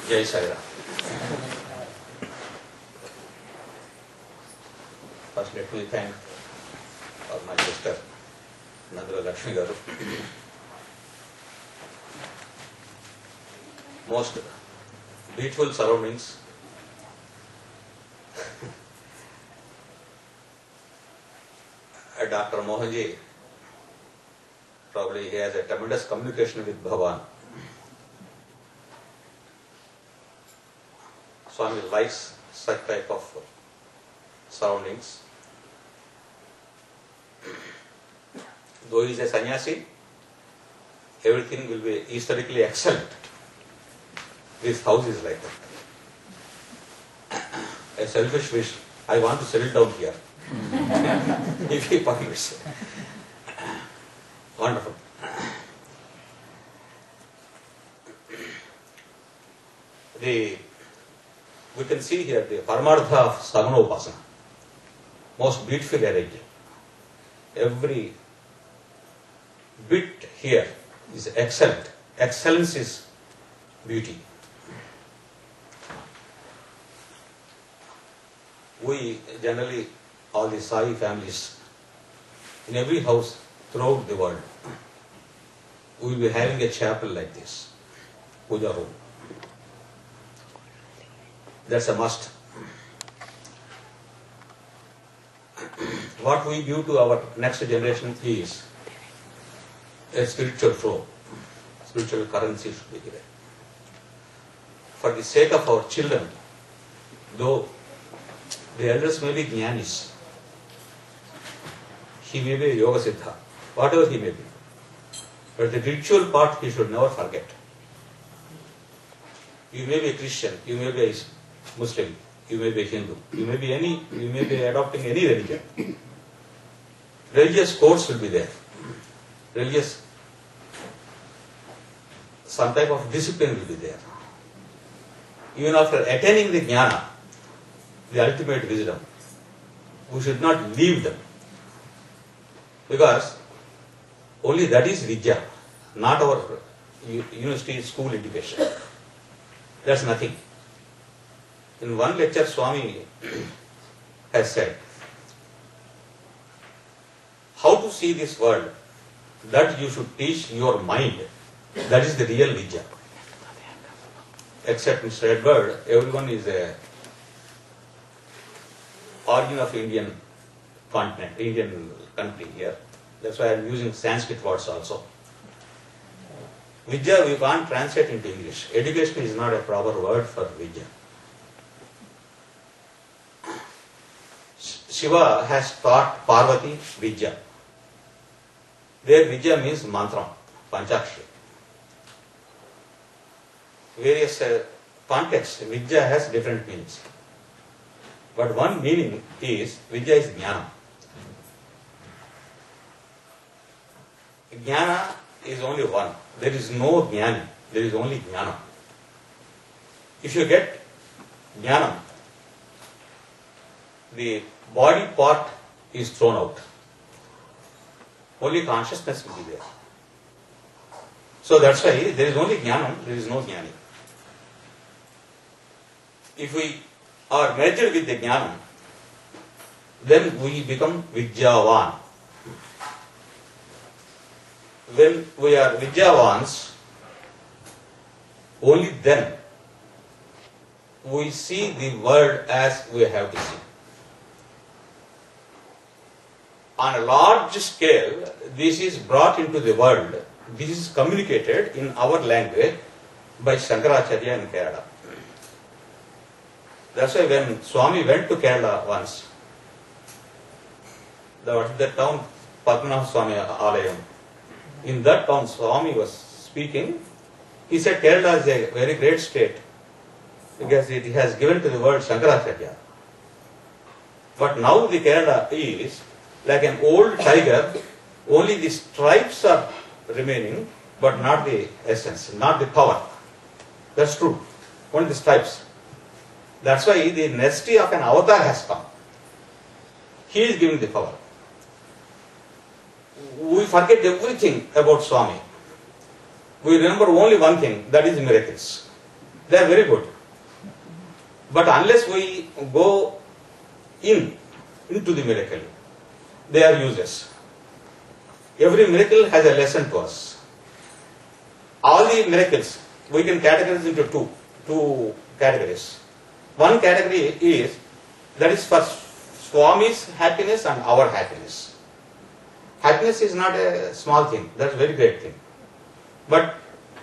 Jai Sai Ram. First, let me thank my sister, Nadra Lakshmi Garu. Most beautiful surroundings. Dr. Mohanji, probably he has a tremendous communication with Bhagavan. Swami likes such type of surroundings. Though he is a sannyasi, everything will be historically excellent. This house is like that. A selfish wish, I want to settle down here. If he permits. Wonderful. We can see here the Paramartha of Sagunopasana. Most beautifully arranged. Every bit here is excellent. Excellence is beauty. We generally, all the Sai families, in every house throughout the world, we will be having a chapel like this, puja room. That's a must. What we give to our next generation is a spiritual flow. Spiritual currency should be given. For the sake of our children, though the elders may be jnanis, he may be yoga siddha, whatever he may be. But the ritual part he should never forget. You may be a Christian, you may be a Muslim, you may be a Hindu, you may be adopting any religion. Religious codes will be there. Some type of discipline will be there. Even after attaining the jnana, the ultimate wisdom, we should not leave them. Because only that is Vidya, not our university school education. That's nothing. In one lecture, Swami has said, how to see this world, that you should teach your mind. That is the real Vidya. Except Mr. Edward, everyone is a origin of Indian continent, Indian country here. That's why I am using Sanskrit words also. Vidya we can't translate into English. Education is not a proper word for Vidya. Shiva has taught Parvati Vidya. There Vidya means mantra, Panchakshari. Various contexts, Vidya has different meanings. But one meaning is, Vidya is Jnana. Jnana is only one. There is no Jnani. There is only Jnana. If you get Jnana, the body part is thrown out. Only consciousness will be there. So that's why there is only Jnana, there is no Jnani. If we are merged with the Jnana, then we become Vidyavan. When we are Vidyavans, only then we see the world as we have to see. On a large scale, this is brought into the world, this is communicated in our language by Shankaracharya in Kerala. That's why when Swami went to Kerala once, the town Padmanaಭ Swami Alayam, in that town Swami was speaking, he said Kerala is a very great state because it has given to the world Shankaracharya. But now the Kerala is like an old tiger, only the stripes are remaining, but not the essence, not the power. That's true. Only the stripes. That's why the necessity of an avatar has come. He is giving the power. We forget everything about Swami. We remember only one thing, that is miracles. They are very good. But unless we go into the miracle, they are useless. Every miracle has a lesson to us. All the miracles, we can categorize into two categories. One category is, that is for Swami's happiness and our happiness. Happiness is not a small thing, that's a very great thing. But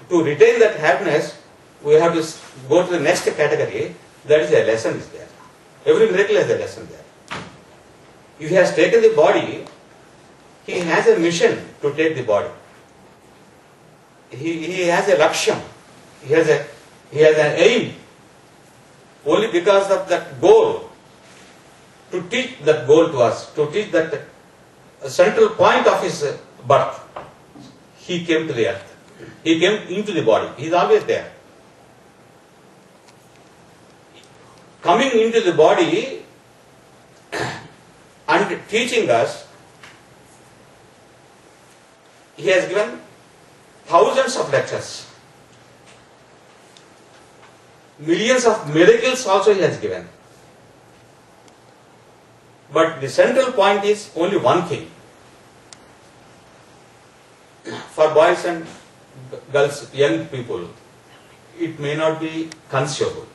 to retain that happiness, we have to go to the next category, that is a lesson is there. Every miracle has a lesson there. If he has taken the body, he has a mission to take the body. He has a laksham, he has an aim. Only because of that goal, to teach that goal to us, to teach that central point of his birth, he came to the earth. He came into the body. He is always there. Coming into the body and teaching us, he has given thousands of lectures. Millions of miracles also he has given. But the central point is only one thing. For boys and girls, young people, it may not be conceivable.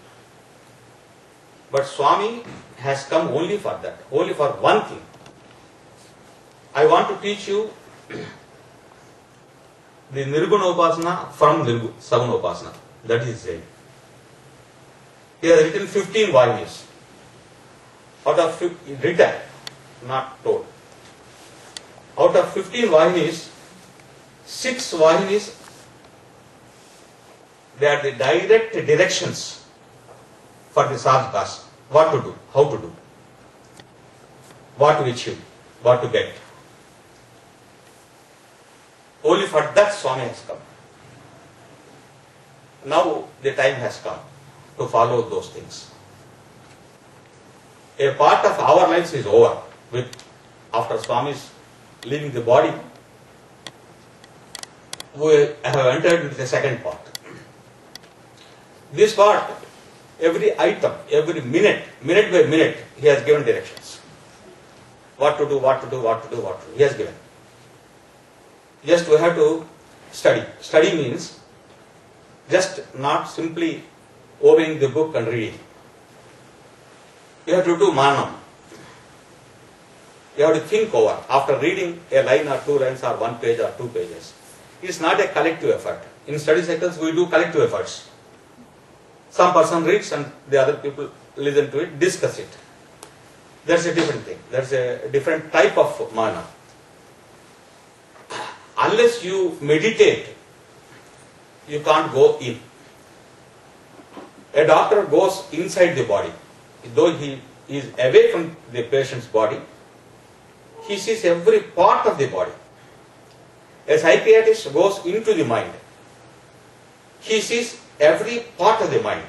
But Swami has come only for that, only for one thing. I want to teach you the Nirguna Upasana from Saguna Upasana. That is Zen. He has written 15 volumes. Out of written, not told. Out of 15 volumes, 6 volumes, they are the direct directions for the sadhakas. What to do, how to do, what to achieve, what to get. Only for that Swami has come. Now the time has come to follow those things. A part of our lives is over after Swami's leaving the body. We have entered into the second part. This part, every item, every minute by minute, he has given directions. What to do, what to do, what to do, what to do. He has given. Just we have to study. Study means just not simply opening the book and reading. You have to do manam. You have to think over. After reading a line or 2 lines or 1 page or 2 pages, it is not a collective effort. In study cycles, we do collective efforts. Some person reads and the other people listen to it, discuss it. That's a different thing. That's a different type of mana. Unless you meditate, you can't go in. A doctor goes inside the body. Though he is away from the patient's body, he sees every part of the body. A psychiatrist goes into the mind. He sees every part of the mind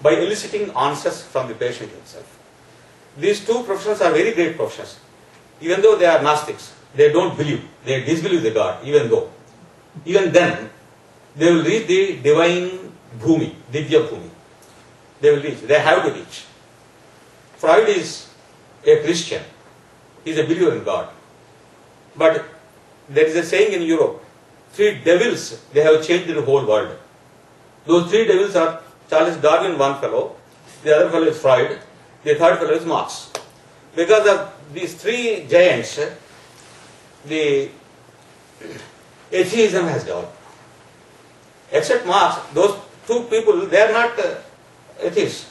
by eliciting answers from the patient himself. These two professions are very great professions. Even though they are Gnostics, they don't believe, they disbelieve the God, even then, they will reach the divine Bhumi, Divya Bhumi. They will reach, they have to reach. Freud is a Christian, he is a believer in God. But there is a saying in Europe, 3 devils, they have changed the whole world. Those 3 devils are Charles Darwin, one fellow, the other fellow is Freud, the third fellow is Marx. Because of these 3 giants, the atheism has developed. Except Marx, those 2 people, they are not atheists.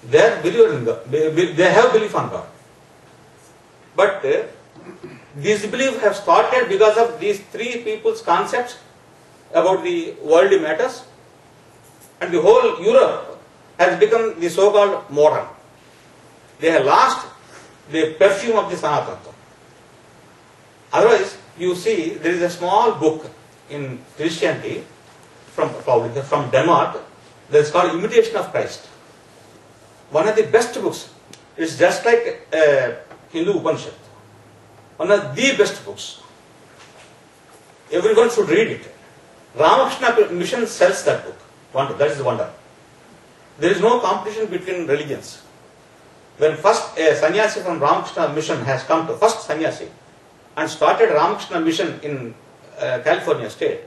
They are believers in God. They have belief on God. But this belief has started because of these 3 people's concepts about the worldly matters, and the whole Europe has become the so-called modern. They have lost the perfume of the Sanatana. Otherwise, you see, there is a small book in Christianity from Denmark that is called Imitation of Christ. One of the best books. It's just like a Hindu Upanishad. One of the best books. Everyone should read it. Ramakrishna Mission sells that book. Wonder. That is the wonder. There is no competition between religions. When first a sannyasi from Ramakrishna Mission has come to, first sannyasi, and started Ramakrishna Mission in California state,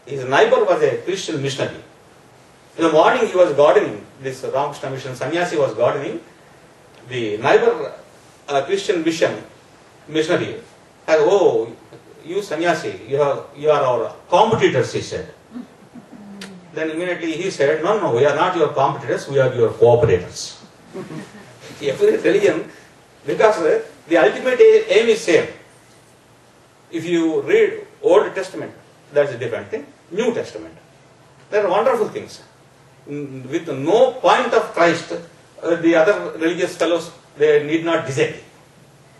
his neighbor was a Christian missionary. In the morning he was gardening, this Ramakrishna Mission sannyasi was gardening. The neighbor Christian mission missionary said, "Oh, you sannyasi, you are our competitors," he said. Then immediately he said, no, we are not your competitors, we are your cooperators. Every religion, because the ultimate aim is same. If you read Old Testament, that's a different thing. New Testament, there are wonderful things. With no point of Christ, the other religious fellows, they need not disagree.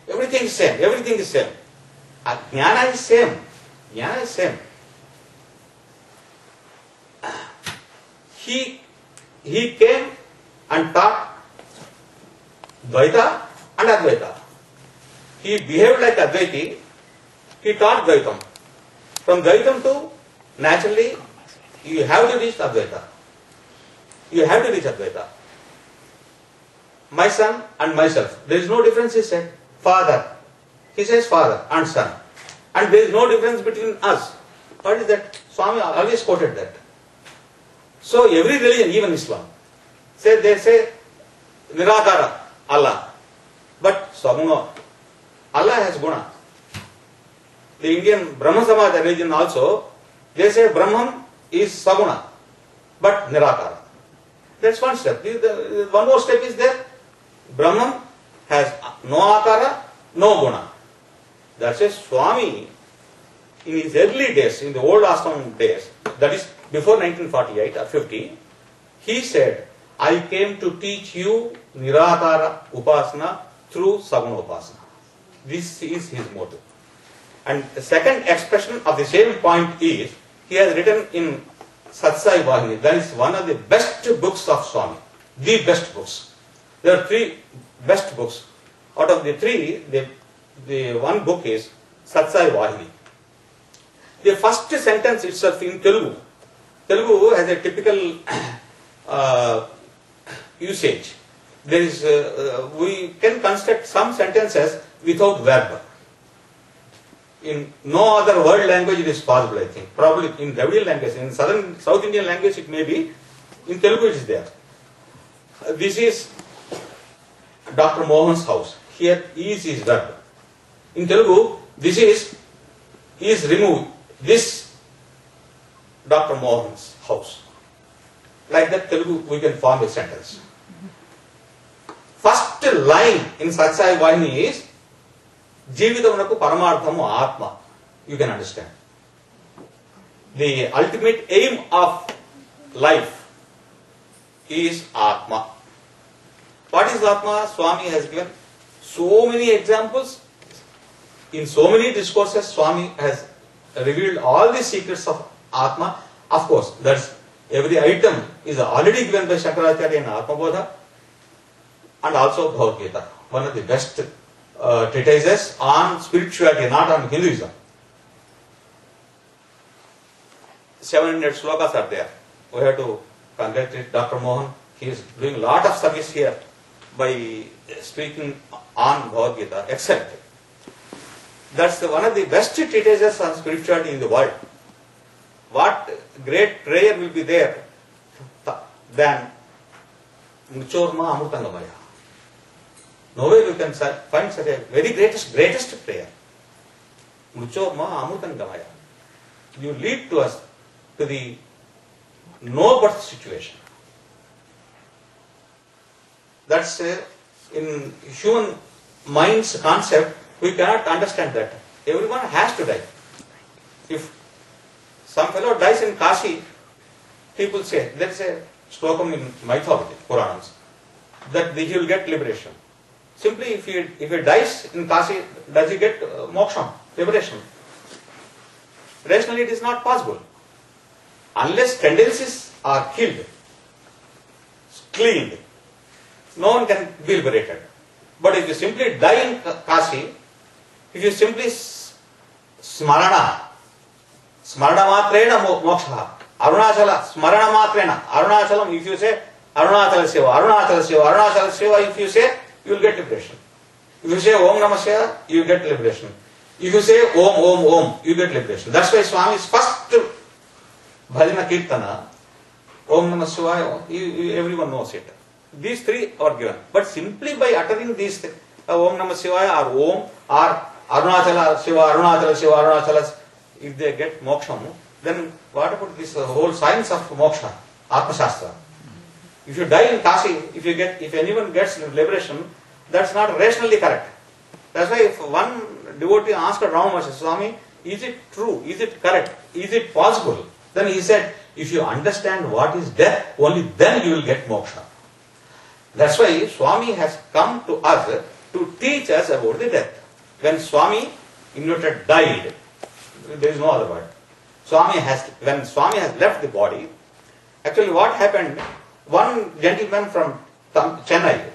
Everything is same. Everything is same. Jnana is same. Jnana is same. He came and taught Dvaita and Advaita. He behaved like Advaiti. He taught Dvaitam. From Dvaitam to, naturally, you have to reach Advaita. You have to reach Advaita. My son and myself. There is no difference, he said. Father. He says father and son. And there is no difference between us. What is that? Swami always quoted that. So every religion, even Islam, they say Nirakara, Allah. But Saguna, Allah has guna. The Indian Brahma Samaj religion also, they say Brahman is Saguna, but Nirakara. That's one step. One more step is there. Brahman has no Akara, no Guna. That's a Swami, in his early days, in the old ashram days, that is before 1948 or 50, he said, I came to teach you Nirakara Upasana through Saguna Upasana. This is his motto. And the second expression of the same point is, he has written in Satsai Vahini, that is one of the best books of Swami, the best books. There are three best books. Out of the three, the one book is Satsai Vahini. The first sentence itself in Telugu. Telugu has a typical usage. There is, we can construct some sentences without verb. In no other world language it is possible, I think. Probably in Dravidian language, in South Indian language it may be. In Telugu it is there. This is Dr. Mohan's house. Here is verb. In Telugu, this is removed. This Dr. Mohan's house. Like that Telugu we can form a sentence. First line in Satsai Vahini is Jivitamunaku Paramarthamu Atma. You can understand. The ultimate aim of life is Atma. What is Atma? Swami has given so many examples. In so many discourses, Swami has revealed all the secrets of Atma. Of course, that's every item is already given by Shankaracharya in Atma Bodha and also Bhagavad Gita, one of the best treatises on spirituality, not on Hinduism. 700 slokas are there. We have to congratulate Dr. Mohan. He is doing a lot of service here by speaking on Bhagavad Gita. Excellent. That's one of the best treatises on spirituality in the world. What great prayer will be there than Muchorma Amrutangamaya. Nowhere you can find such a very greatest prayer. Muchorma Amrutangamaya. You lead to us to the no birth situation. That's in human mind's concept, we cannot understand that. Everyone has to die. If some fellow dies in Kashi, people say, there is a slokam in mythology, Puranas, that he will get liberation. Simply, if he dies in Kasi, does he get moksha, liberation? Rationally, it is not possible. Unless tendencies are killed, cleaned, no one can be liberated. But if you simply die in Kasi, if you simply smarana matrena moksha, Arunachala, smarana matrena, Arunachalam, if you say Arunachala Shiva, if you say, you will get liberation. If you say Om Namah Shivaya, you get liberation. If you say Om, you get liberation. That's why Swami's first bhajana kirtana, Om Namah Shivaya, everyone knows it. These three are given. But simply by uttering these things, Om Namah Shivaya or Om or Arunachala Shiva, if they get moksha, then what about this whole science of moksha, Atma Shastra? If you die in Kasi, if anyone gets liberation, that's not rationally correct. That's why if one devotee asked Rama Maharshi, Swami, is it true? Is it correct? Is it possible? Then he said, if you understand what is death, only then you will get moksha. That's why Swami has come to us to teach us about the death. When Swami inverted died, there is no other word. When Swami has left the body, actually what happened, one gentleman from Chennai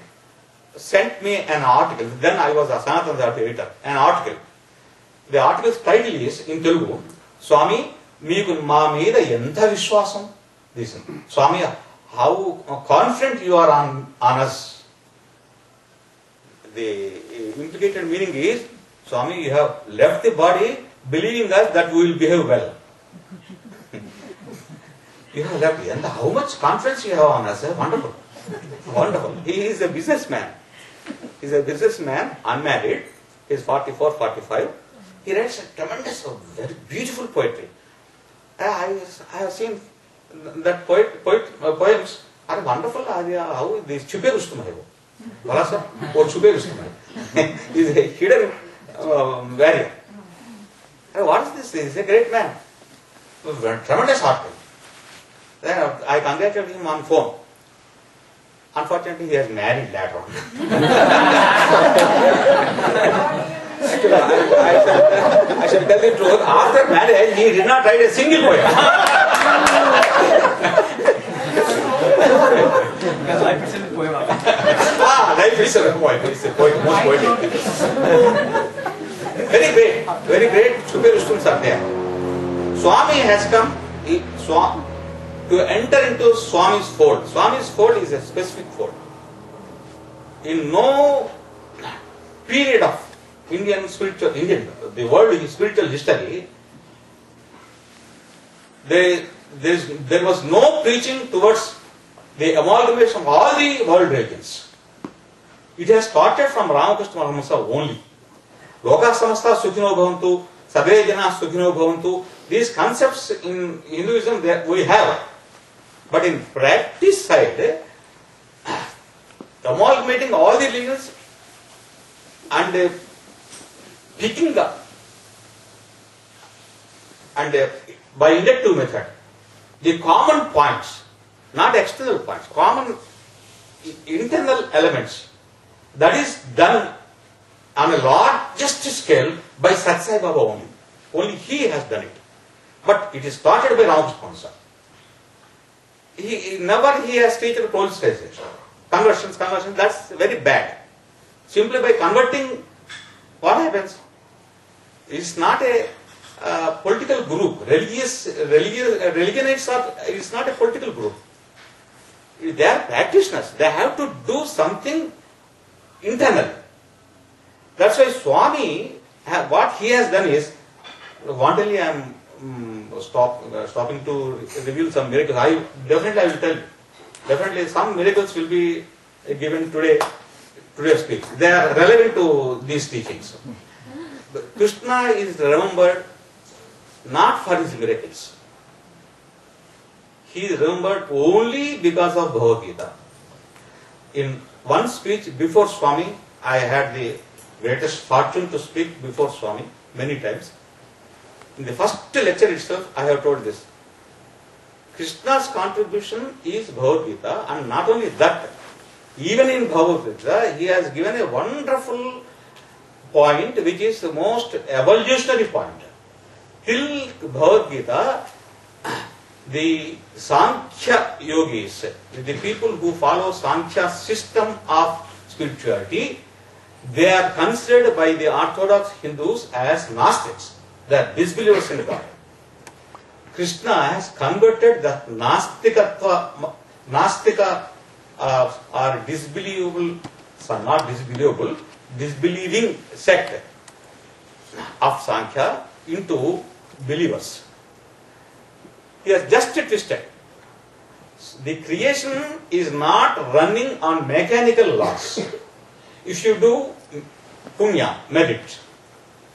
sent me an article. Then I was a Sanatana editor. An article. The article's title is in Telugu, Swami, meeku ma meeda enta vishwasam. Listen, Swami, how confident you are on us. The implicated meaning is, Swami, you have left the body believing us that we will behave well. You have left, and how much confidence you have on us? Wonderful. Wonderful. He is a businessman. He is a businessman, unmarried. He is 44, 45. He writes a tremendous, very beautiful poetry. I have seen that poems are wonderful. How these chupe gustumai. Wala sir, or chupe gustumai. He is a hidden warrior. What is this? He is a great man. Tremendous article. Then I congratulated him on phone. Unfortunately, he has married later on. Actually, I should tell the truth. After marriage, he did not write a single poem. Life itself is a poem. Life itself is a poem. It's a poem, most poetic. Very great super students are there. Swami has come to enter into Swami's fold. Swami's fold is a specific fold. In no period of the world spiritual history, there was no preaching towards the amalgamation of all the world religions. It has started from Ramakrishna Paramahamsa only. Loka samasta sukhino bhavantu, sarve jana sukhino bhavantu. These concepts in Hinduism we have. But in practice side, amalgamating all the religions and picking up and by inductive method, the common points, not external points, common internal elements, that is done on a largest scale by Sat Sai Baba only. Only he has done it. But it is started by Ramakrishna. He has teached politicization. Conversions, that's very bad. Simply by converting, what happens? It's not a political group. Religionists it's not a political group. They are practitioners. They have to do something internal. That's why Swami, what he has done is, wantonly I am stopping to reveal some miracles. I will tell you. Definitely some miracles will be given today's speech. They are relevant to these teachings. But Krishna is remembered not for his miracles. He is remembered only because of Bhagavad Gita. In one speech before Swami, I had the greatest fortune to speak before Swami many times. In the first lecture itself, I have told this. Krishna's contribution is Bhagavad Gita, and not only that, Even in Bhagavad Gita, he has given a wonderful point which is the most evolutionary point. Till Bhagavad Gita, the Sankhya yogis, the people who follow Sankhya system of spirituality, they are considered by the Orthodox Hindus as Gnostics. They are disbelievers in God. Krishna has converted the Nastika or disbelievable, so not disbelievable, disbelieving sect of Sankhya into believers. He has just twisted. The creation is not running on mechanical laws. If you do punya, merit,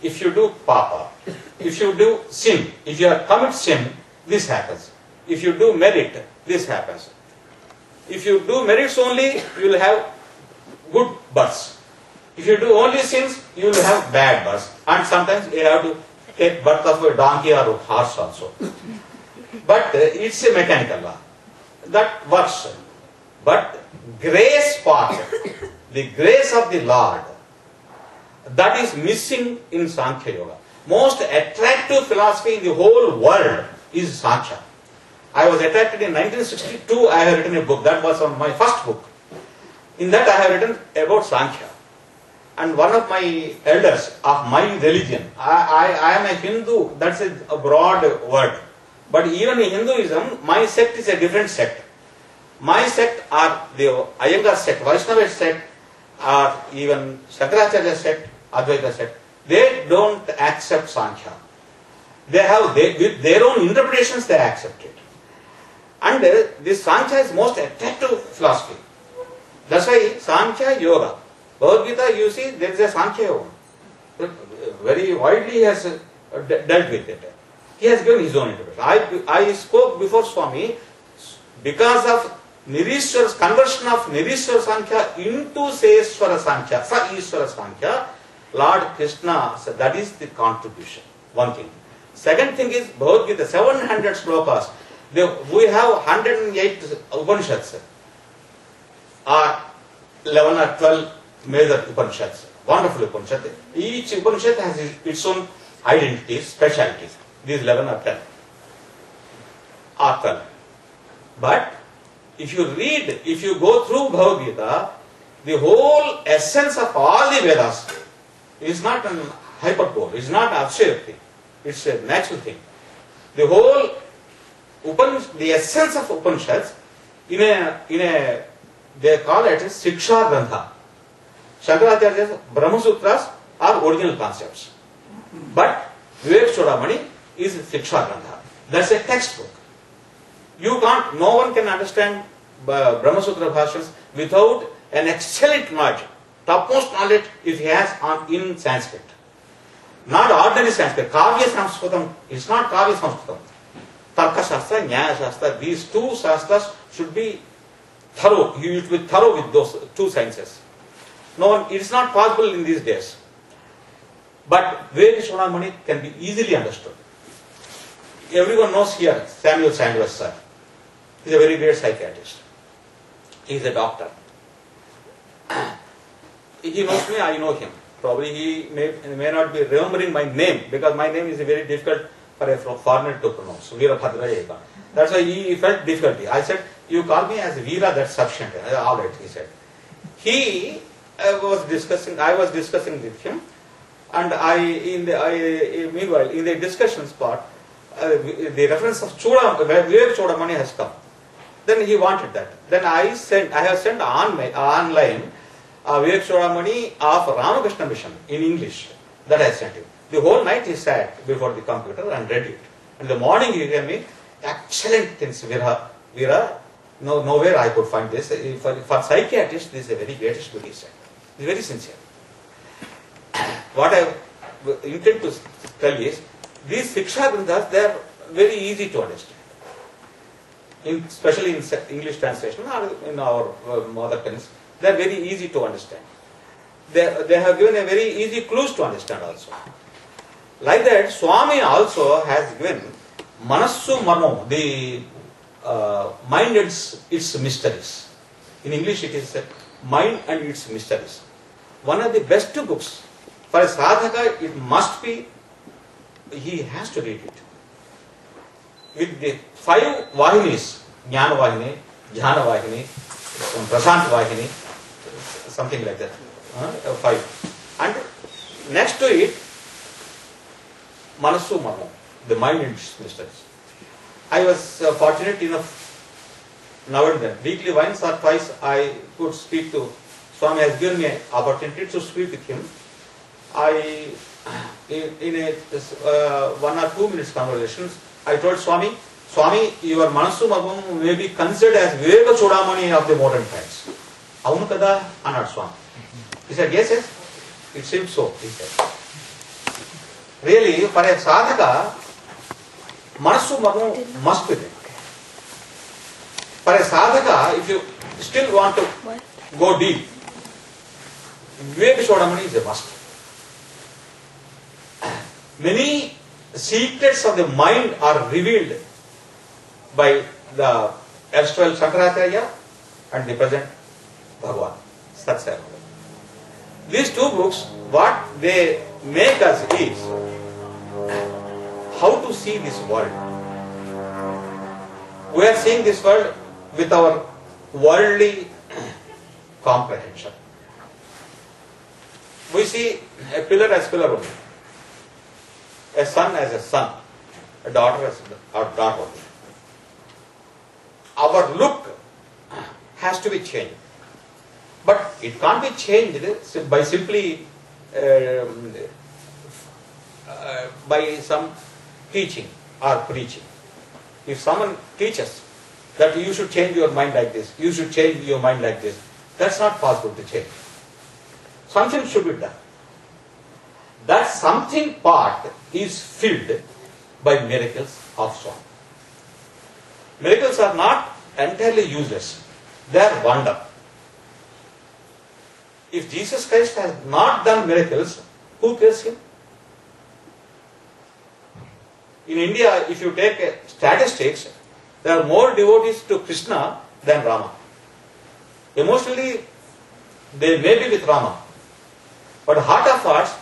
if you do papa, if you do sin, if you commit sin, this happens. If you do merit, this happens. If you do merits only, you will have good births. If you do only sins, you will have bad births. And sometimes you have to take birth of a donkey or a horse also. But it's a mechanical law. That works. But grace part, the grace of the Lord, that is missing in Sankhya Yoga. Most attractive philosophy in the whole world is Sankhya. I was attracted in 1962, I have written a book, that was on my first book. In that I have written about Sankhya. And one of my elders of my religion, I am a Hindu, that's a broad word. But even in Hinduism, my sect is a different sect. My sect are the Iyengar sect, Vaishnava sect, or even Shankaracharya sect, Advaita sect. They don't accept Sankhya. With their own interpretations they accept it. And this Sankhya is most attractive philosophy. That's why Sankhya Yoga. Bhagavad Gita, you see, there is a Sankhya Yoga. Very widely he has dealt with it. He has given his own interpretation. I spoke before Swami, because of Nirishwara's conversion of Nirishwara Sankhya into Seswara Sankhya, Sa Ishwara Sankhya, Lord Krishna, so that is the contribution. One thing. Second thing is Bhagavad Gita, 700 slokas. We have 108 Upanishads, or 11 or 12 major Upanishads. Wonderful Upanishad. Each Upanishad has its own identities, specialities. These 11 or 10 or 12. But if you read, if you go through Bhagavad Gita, the whole essence of all the Vedas is not an hyperbole, it's not abstract, it's a natural thing. The whole the essence of Upanishads, they call it Siksha Grantha. Shankaracharya's Brahma Sutras are original concepts. But Vivek Chodamani is Siksha Grantha. That's a textbook. No one can understand Brahma Sutra Bhashyas without an excellent knowledge, topmost knowledge if he has in Sanskrit. Not ordinary Sanskrit. Kavya Sanskritam. It's not Kavya Sanskritam. Tarka Shastra, Nyaya Shastra, these two Shastras should be thorough. You should be thorough with those two sciences. It is not possible in these days. But Vivek Chodamani can be easily understood. Everyone knows here Samuel Sanders, sir. He is a very great psychiatrist. He is a doctor. He knows me, I know him. Probably he may not be remembering my name, because my name is very difficult for a foreigner to pronounce. Veerabhadraiah. That's why he felt difficulty. I said, you call me as Veera, that's sufficient. All right, he said. I was discussing with him, and meanwhile, in the discussion part, the reference of Vivek Chodamani has come. Then he wanted that. Then I have sent online Vivek Chodamani of Ramakrishna Mission in English. That I sent him. The whole night he sat before the computer and read it. In the morning he gave me excellent things. Veera, nowhere I could find this. For psychiatrists, this is a very greatest book, he said. He is very sincere. What I intend to tell is, these Siksha Granthas, they are very easy to understand. Especially in English translation or in our mother tongues, they are very easy to understand. They have given a very easy clues to understand also. Like that, Swami also has given Manassu Marmo, the mind and its mysteries. In English it is Mind and its Mysteries. One of the best books. For a sadhaka, it must be, he has to read it. With the 5 Vahinis, Jnana Vahini, Jhana Vahini, Prasant Vahini, something like that. 5. And next to it, Manasu Marmam, the mind and its mysteries. I was fortunate enough, now and then, weekly once or twice, I could speak to, Swami has given me an opportunity to speak with him. In a 1 or 2 minutes conversations, I told Swami, your Manasu Marmam may be considered as Viveka Chudamani of the modern times. Avunu kada anad Swami. He said, yes, it seems so, he said. Really, for a sadhaka, Manasu Marmam must be there. For a sadhaka, if you still want to go deep, Viveka Chudamani is a must. Many secrets of the mind are revealed by the erstwhile Shankaracharya and the present Bhagavan, Satsaya. These 2 books, what they make us is how to see this world. We are seeing this world with our worldly comprehension. We see a pillar as pillar only, a son as a son, a daughter as a daughter. Our look has to be changed. But it can't be changed by simply by some teaching or preaching. If someone teaches that you should change your mind like this, you should change your mind like this, that's not possible to change. Something should be done. That something part is filled by miracles of Swami. Miracles are not entirely useless. They are wonder. If Jesus Christ has not done miracles, who cares him? In India, if you take statistics, there are more devotees to Krishna than Rama. Emotionally, they may be with Rama. But heart of hearts,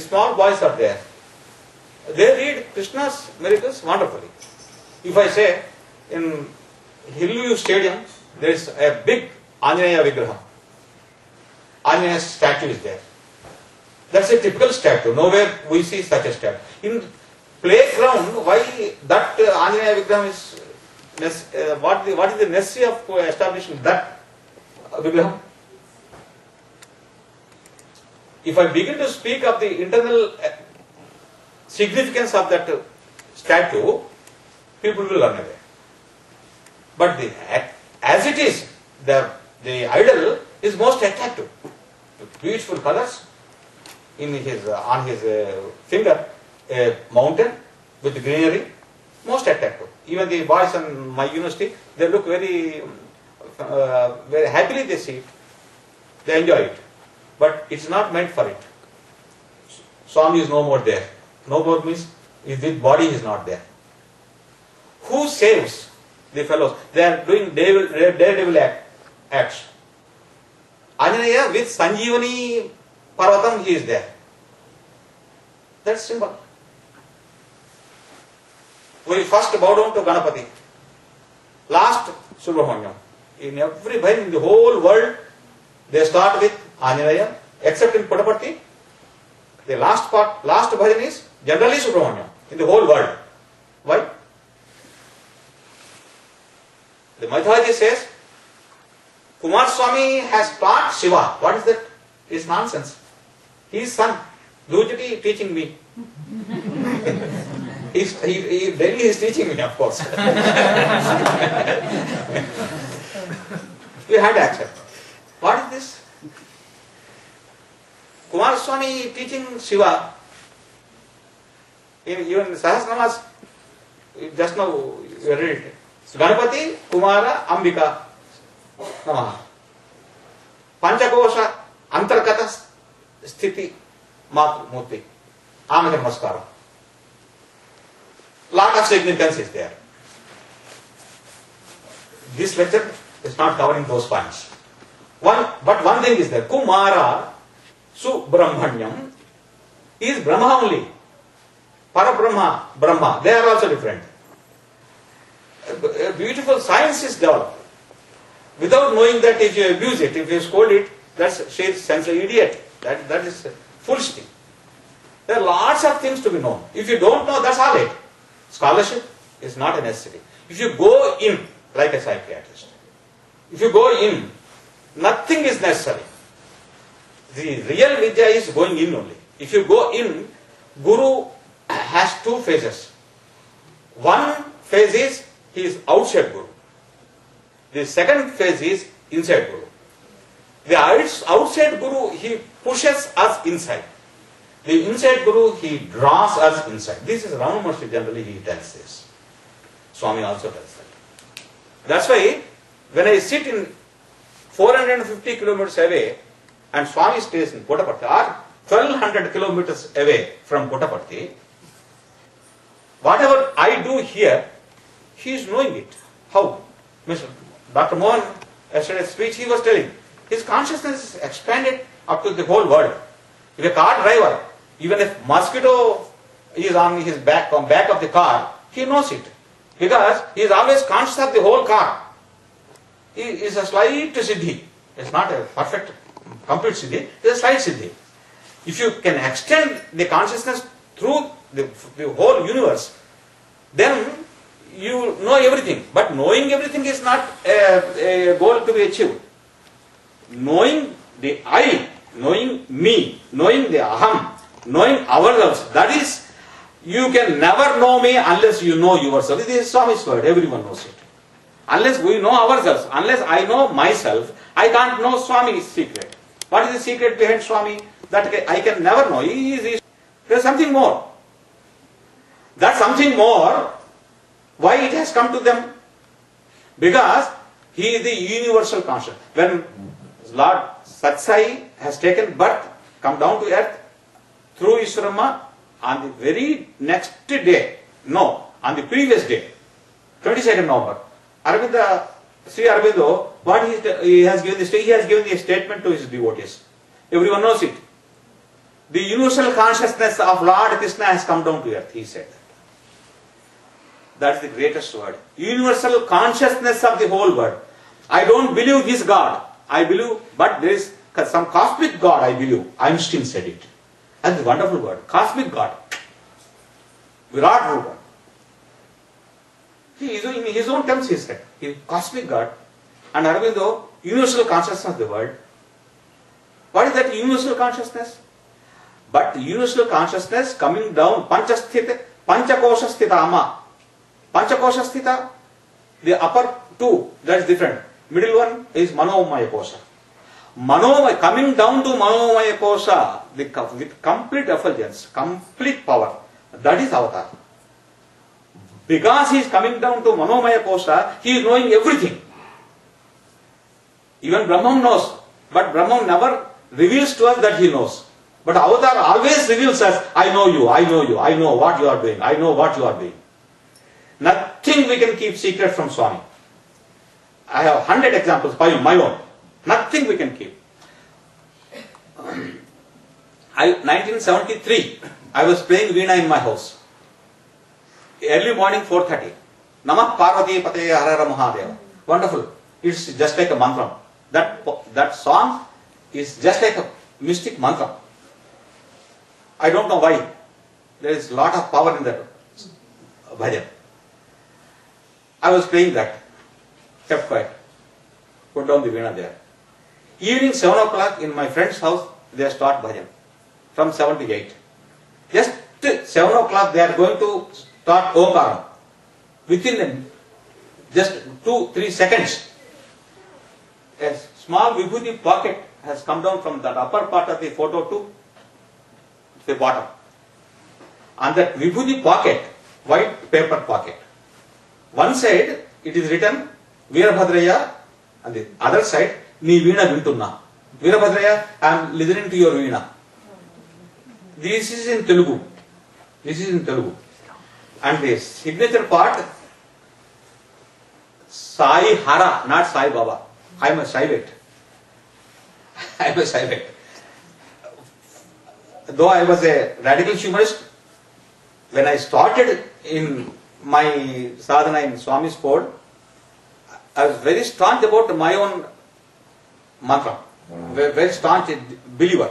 small boys are there. They read Krishna's miracles wonderfully. If I say, in Hillview Stadium, there is a big Anjaneya Vigraha. Anjaneya statue is there. That's a typical statue. Nowhere we see such a statue. In playground, why that Anjaneya Vigraha is, what is the necessity of establishing that Vigraha? If I begin to speak of the internal significance of that statue, people will run away. But as it is, the idol is most attractive. Beautiful colors on his finger, a mountain with greenery, most attractive. Even the boys in my university, they look very happily they see it. They enjoy it. But it's not meant for it. Swami is no more there. No more means his body is not there. Who saves the fellows? They are doing daredevil acts. Anjaneya with Sanjeevani Parvatam, he is there. That's simple. We first bow down to Ganapati. Last Subramanyam. In every bhajan in the whole world, they start with Anjaneya, except in Puttaparthi. The last bhajan is generally Subramanyam in the whole world. Why? The Madhyaji says, Kumar Swami has taught Shiva. What is that? It's nonsense. His son, Dujati, teaching me. Daily he is teaching me, of course. We had to accept. What is this? Kumar Swami teaching Shiva. Even Sahasramas, just now you read it. Ganapati, Kumara, Ambika, Namaha. Panchakosha, Antargata, Sthiti, Murti. Amika Namaskara. Lot of significance is there. This lecture It's not covering those points. But one thing is there. Kumara Subrahmanyam is Brahma only. Parabrahma, Brahma. They are also different. A beautiful science is developed. Without knowing that, if you abuse it, if you scold it, she is essentially idiot. That is foolish thing. There are lots of things to be known. If you don't know, that's all right. Scholarship is not a necessity. If you go in like a psychiatrist, if you go in, nothing is necessary. The real Vidya is going in only. If you go in, Guru has two phases. One phase is he is outside Guru. The second phase is inside Guru. The outside Guru, he pushes us inside. The inside Guru, he draws us inside. This is Ramana Maharshi generally he tells this. Swami also tells that. That's why when I sit in 450 kilometers away and Swami stays in Puttaparthi or 1200 kilometers away from Puttaparthi, whatever I do here, he is knowing it. How? Mr. Dr. Mohan, yesterday's speech, he was telling, his consciousness is expanded up to the whole world. If a car driver, even if mosquito is on his back, on back of the car, he knows it. Because he is always conscious of the whole car. He is a slight siddhi. It's not a perfect, complete siddhi. It's a slight siddhi. If you can extend the consciousness through the whole universe, then you know everything. But knowing everything is not a goal to be achieved. Knowing the I, knowing me, knowing the aham, knowing ourselves, that is, you can never know me unless you know yourself. This is Swami's word, everyone knows it. Unless we know ourselves, unless I know myself, I can't know Swami's secret. What is the secret behind Swami? That I can never know. There is something more. That something more, why it has come to them? Because he is the universal conscious. When Lord Satsai has taken birth, come down to earth through Ishwarama, on the very next day, on the previous day, 22nd November, Sri Aurobindo, what he has given he has given the statement to his devotees. Everyone knows it. The universal consciousness of Lord Krishna has come down to earth, he said. That's the greatest word. Universal consciousness of the whole world. I don't believe this God. I believe, but there is some cosmic God, I believe. Einstein said it. That's a wonderful word. Cosmic God. Virat Rupa. In his own terms he said, he is cosmic God. And Aurobindo, universal consciousness of the world. What is that universal consciousness? But universal consciousness coming down, panchakosha sthita ama. Panchakosha sthita, the upper two, that is different. Middle one is manomaya kosha. Manomaya, coming down to manomaya kosha, with complete effulgence, complete power, that is avatar. Because he is coming down to manomaya kosha, he is knowing everything. Even Brahman knows, but Brahman never reveals to us that he knows. But avatar always reveals us, I know you, I know you, I know what you are doing, I know what you are doing. Nothing we can keep secret from Swami. I have 100 examples by my own. Nothing we can keep. 1973, I was playing Veena in my house. Early morning, 4:30. Namah Parvati Pataya Harara Mahadeva. Wonderful. It's just like a mantra. That song is just like a mystic mantra. I don't know why. There is a lot of power in that bhajan. I was playing that. Kept quiet. Put down the veena there. Evening 7 o'clock in my friend's house, they start bhajan. From 7 to 8. Just 7 o'clock they are going to start Omkaram. Within just 2-3 seconds, a small vibhuti pocket has come down from that upper part of the photo to the bottom. On that vibhuti pocket, white paper pocket, one side it is written Veerabhadraiah, and the other side Nee Veena Vintunna. Veerabhadraiah, I am listening to your Veena. This is in Telugu. And the signature part, Sai Hara, not Sai Baba. I am a Shaivite. I am a Shaivite. Though I was a radical humorist, when I started in my sadhana in Swami's fold, I was very staunch about my own mantra. Very staunch believer.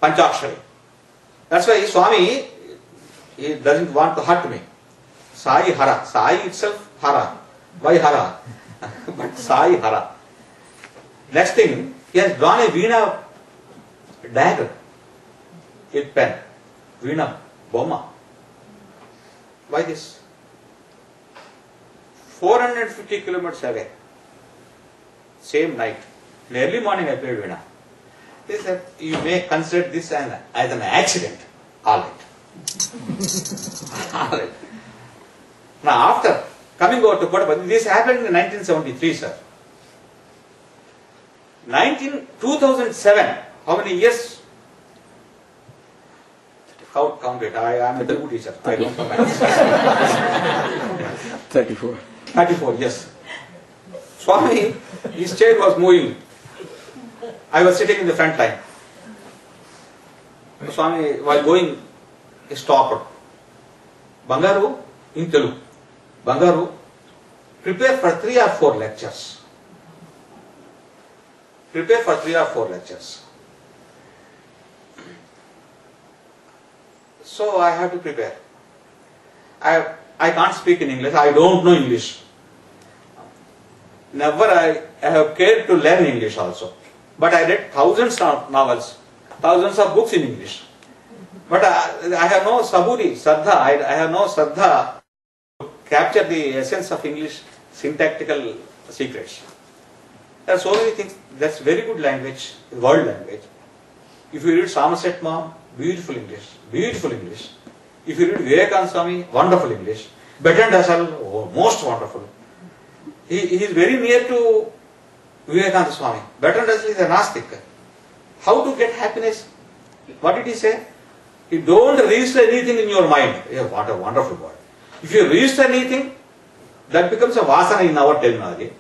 Panchakshari. That's why Swami, he doesn't want to hurt me. Sai Hara. Sai itself Hara. Why Hara? But Sai Hara. Next thing, he has drawn a Veena dagger with pen. Veena Bomma. Why this? 450 kilometers away. Same night. In the early morning I played Veena. They said, you may consider this as an accident. All right. All right. Now after coming over to Kodapati, this happened in 1973, sir. 2007, how many years? Count it. I am a good teacher. I don't know maths. 34. 34, yes. Swami, his chair was moving. I was sitting in the front line. Swami, while going, he stopped. Bangaru, in Telugu. Bangaru, prepare for 3 or 4 lectures. Prepare for 3 or 4 lectures. So I have to prepare. I can't speak in English. I don't know English. Never I have cared to learn English also. But I read thousands of novels, thousands of books in English. But I have no saburi, saddha. I have no saddha to capture the essence of English syntactical secrets. There are so many things. That's very good language, world language. If you read Somerset Maugham, beautiful English, beautiful English. If you read Vivekananda Swami, wonderful English. Bertrand Russell, oh, most wonderful. He is very near to Vivekananda Swami. Bertrand Russell is a Gnostic. How to get happiness? What did he say? You don't register anything in your mind. Yeah, what a wonderful word. If you register anything, that becomes a vasana in our terminology.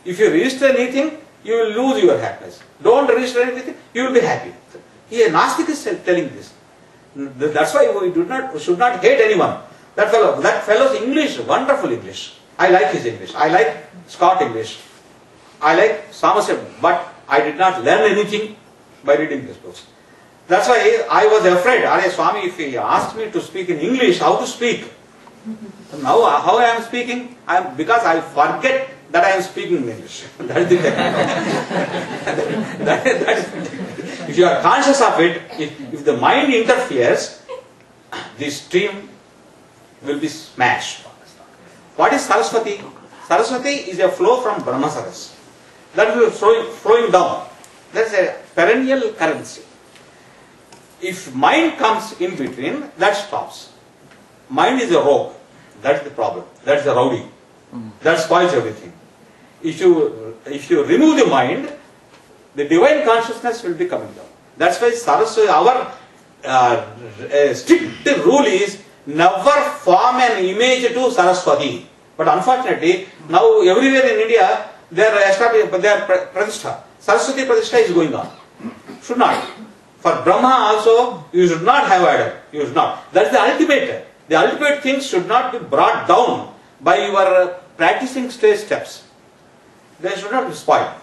If you register anything, you will lose your happiness. Don't register anything, you will be happy. Here, Gnostic is telling this. That's why we should not hate anyone. That fellow's English, wonderful English. I like his English. I like Scott English. I like Somerset, but I did not learn anything by reading these books. That's why I was afraid. Are Swami, if he asked me to speak in English, how to speak? Now, how I am speaking? Because I forget that I am speaking in English. That is the technique. If you are conscious of it, if the mind interferes, the stream will be smashed. What is Saraswati? Saraswati is a flow from Brahmasaras. That is flowing down. That is a perennial currency. If mind comes in between, that stops. Mind is a rogue. That's the problem. That's the rowdy. That spoils everything. If you remove the mind, the divine consciousness will be coming down. That's why Saraswati, our strict rule is never form an image to Saraswati. But unfortunately, now everywhere in India, they are Pratishtha. Saraswati Pratishtha is going on. Should not. For Brahma also, you should not have idol. You should not. That is the ultimate. The ultimate things should not be brought down by your practicing stage steps. They should not be spoiled.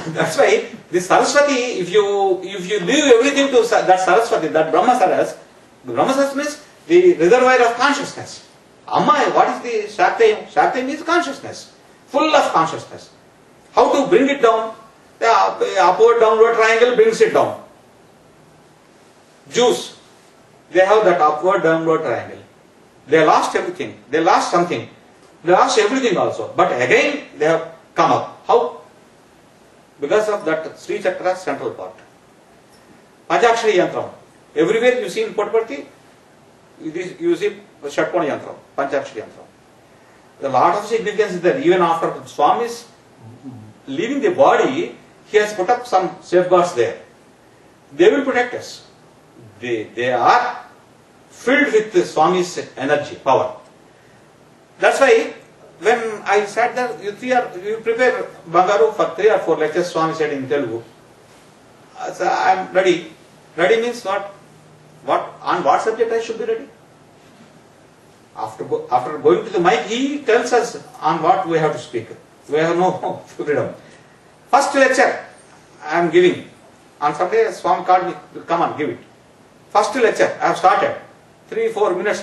That's why this Saraswati, if you leave everything to that Saraswati, that Brahmasaras, the Brahmasaras means the reservoir of consciousness. Amma, what is the Shakti? Shakti means consciousness, full of consciousness. How to bring it down? The upward downward triangle brings it down. Jews, they have that upward downward triangle. They lost everything. They lost something. They lost everything also. But again, they have come up. How? Because of that Sri Chakra central part. Panchakshari Yantram. Everywhere you see in Puttaparthi, you see Shatkona Yantram, Panchakshari Yantram. The lot of significance is that even after Swami's leaving the body, he has put up some safeguards there. They will protect us. They are filled with the Swami's energy, power. That's why when I sat there, you prepare Bangaru for 3 or 4 lectures, Swami said in Telugu. So I am ready. Ready means what? On what subject I should be ready? After going to the mic, he tells us on what we have to speak. We have no freedom. First lecture I am giving. On Sunday, Swami called me, come on, give it. First lecture, I have started. 3-4 minutes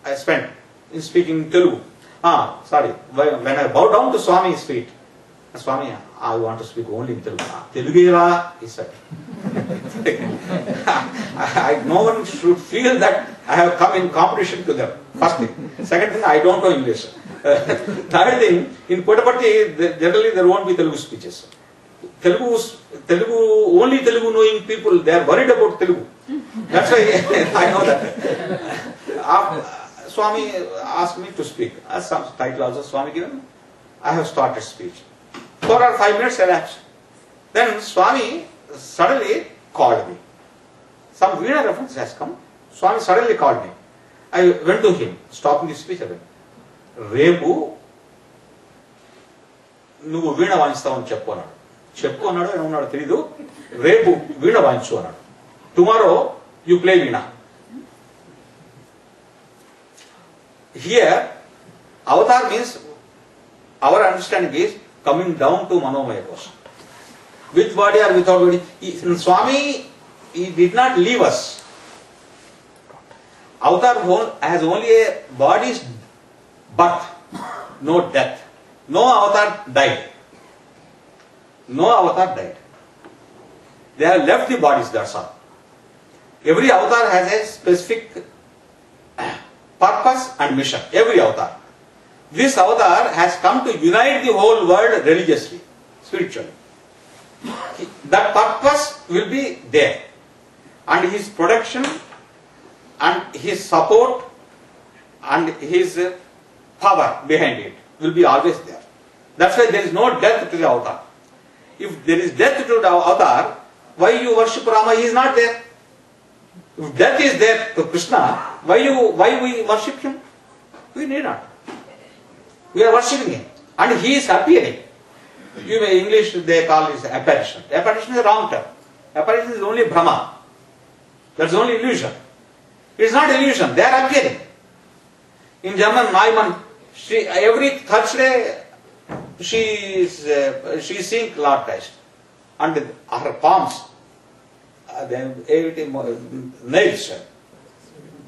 I spent in speaking Telugu. Sorry, when I bow down to Swami's feet, Swami, I want to speak only in Telugu. Telugera, he said. No one should feel that I have come in competition to them. First thing. Second thing, I don't know English. Third thing, in Puttaparthi, generally there won't be Telugu speeches. Only Telugu knowing people, they are worried about Telugu. That's why I know that. Swami asked me to speak. As some title also Swami given, I have started speech. 4 or 5 minutes elapsed. Then Swami suddenly called me. Some Veena reference has come. Swami suddenly called me. I went to him, stopping the speech again. Repu, నువ్వు వీణ వాయిస్తావని చెప్పు అన్నాడు. చెప్పు అన్నాడు, ఏమన్నాడు తెలీదు. రేపు వీణ వాయించు అన్నాడు. Tomorrow you play veena. Here, avatar means, our understanding is coming down to Manomaya Kosha. With body or without body. Swami, he did not leave us. Avatar has only a body's birth, no death. No avatar died. No avatar died. They have left the bodies, that's all. Every avatar has a specific purpose and mission. Every avatar. This avatar has come to unite the whole world religiously, spiritually. That purpose will be there. And his protection and his support and his power behind it will be always there. That's why there is no death to the avatar. If there is death to the avatar, why you worship Rama? He is not there. If death is there to Krishna, why we worship him? We need not. We are worshipping him. And he is appearing. In English they call this apparition. Apparition is a wrong term. Apparition is only Brahma. That's only illusion. It is not illusion. They are appearing. In German, Neumann, every Thursday she is seeing Lord Christ. And her palms, nails.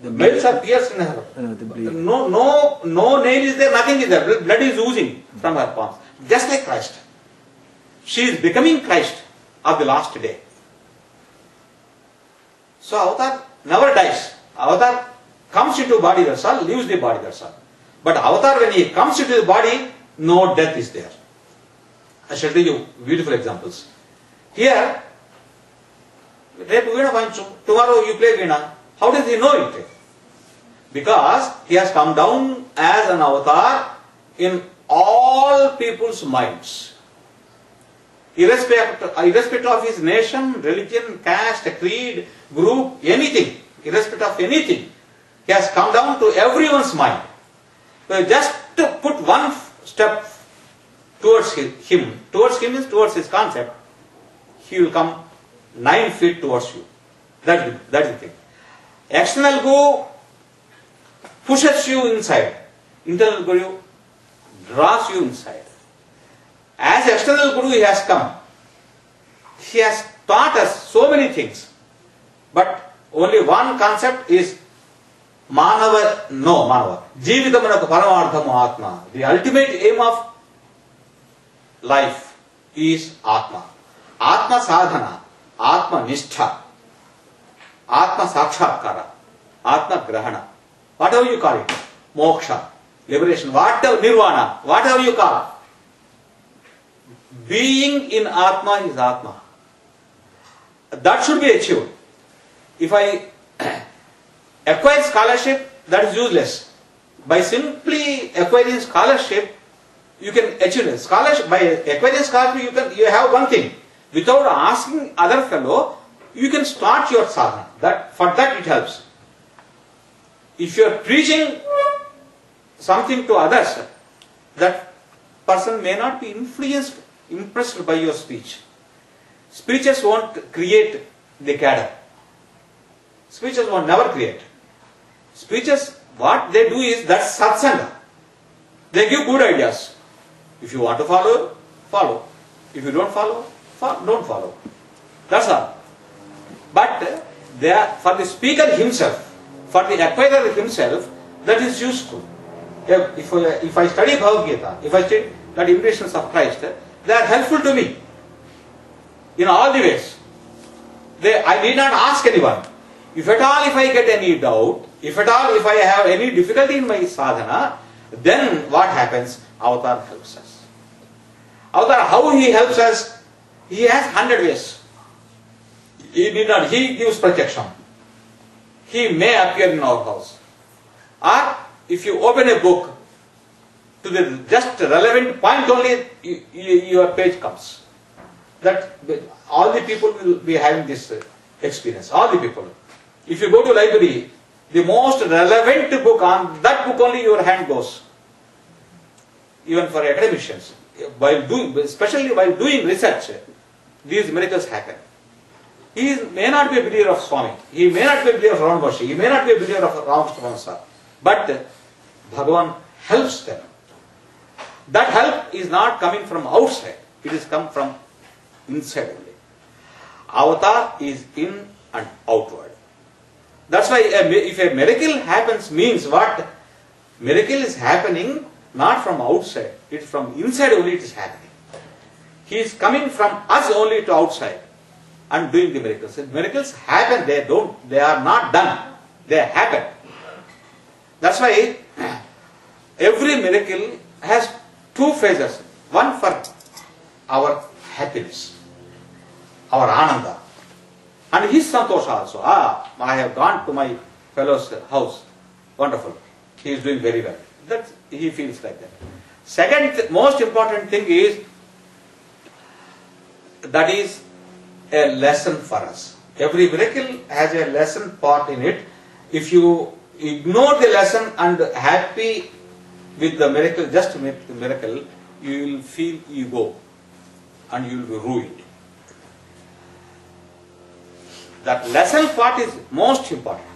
The nails are pierced in her. No nail is there, nothing is there. Blood is oozing from her palms. Just like Christ. She is becoming Christ of the last day. So avatar never dies. Avatar comes into body, that's all, leaves the body, that's all. But avatar, when he comes into the body, no death is there. I shall tell you beautiful examples. Here, tomorrow you play Veena. How does he know it? Because he has come down as an avatar in all people's minds. Irrespective of his nation, religion, caste, creed, group, anything, irrespective of anything, he has come down to everyone's mind. So just to put one step towards him means towards his concept, he will come 9 feet towards you. That is the thing. External Guru pushes you inside. Internal Guru draws you inside. As external Guru he has come. He has taught us so many things. But only one concept is Manava. Jeevitamanaka Paramarthamu Atma. The ultimate aim of life is Atma. Atma Sadhana. Atma Nishtha. Atma Sakshatkara. Atma Grahana. Whatever you call it. Moksha. Liberation. Whatever. Nirvana. Whatever you call it. Being in Atma is Atma. That should be achieved. If I acquire scholarship, that is useless. By simply acquiring scholarship, you can achieve it. Scholarship, by acquiring scholarship, you have one thing. Without asking other fellow, you can start your sadhana. For that it helps. If you are preaching something to others, that person may not be impressed by your speech. Speeches won't create the cadre. Speeches won't never create. Speeches, what they do is, that's satsanga. They give good ideas. If you want to follow, follow. If you don't follow, don't follow. That's all. But they are, for the speaker himself, for the acquirer himself, that is useful. If I study Bhagavad Gita, if I study the imitations of Christ, they are helpful to me in all the ways. I need not ask anyone. If at all, if I get any doubt, if at all, if I have any difficulty in my sadhana, then what happens? Avatar helps us. Avatar, how he helps us? He has 100 ways. He gives protection. He may appear in our house. Or if you open a book, to the just relevant point only, your page comes. That all the people will be having this experience. All the people. If you go to library, the most relevant book, on that book only your hand goes. Even for academicians, especially while doing research, these miracles happen. He may not be a believer of Swami, he may not be a believer of Ramavashi, he may not be a believer of Ramashtamasa, but Bhagavan helps them. That help is not coming from outside, it is come from inside only. Avatar is in and outward. That's why if a miracle happens, means what? Miracle is happening not from outside, it is from inside only it is happening. He is coming from us only to outside and doing the miracles. If miracles happen, they are not done, they happen. That's why every miracle has two phases. One for our happiness, our ananda, and his santosha also. I have gone to my fellow's house, wonderful, he is doing very well. That he feels like that. Second most important thing is, that is a lesson for us. Every miracle has a lesson part in it. If you ignore the lesson and happy with the miracle, just with the miracle, you will feel ego and you will be ruined. That lesson part is most important.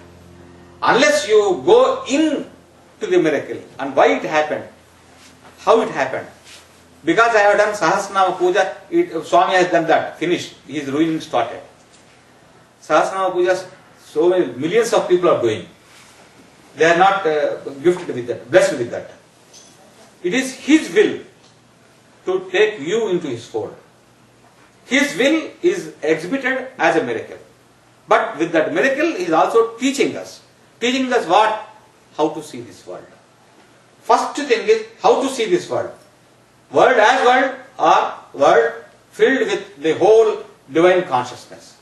Unless you go in to the miracle and why it happened, how it happened. Because I have done Sahasranama Puja, Swami has done that, finished, his ruining started. Sahasranama Pujas, so many millions of people are doing. They are not gifted with that, blessed with that. It is his will to take you into his fold. His will is exhibited as a miracle. But with that miracle, he is also teaching us. Teaching us what? How to see this world. First thing is, how to see this world. World as world, or world filled with the whole divine consciousness.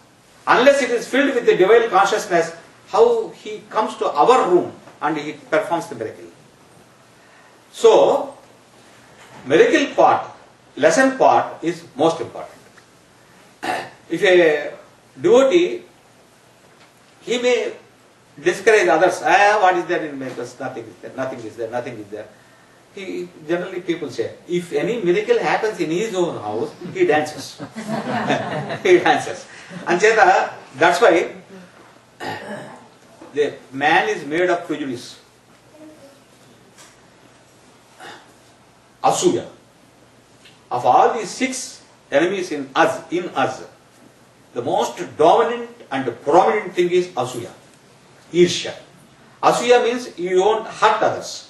Unless it is filled with the divine consciousness, how he comes to our room and he performs the miracle. So, miracle part, lesson part is most important. If a devotee, he may discourage others. What is there in miracles? Nothing is there, nothing is there, nothing is there. Generally people say, if any miracle happens in his own house, he dances. He dances. And that's why the man is made of prejudice. Asuya. Of all these 6 enemies in us, the most dominant and prominent thing is Asuya. Irsha. Asuya means you won't hurt others.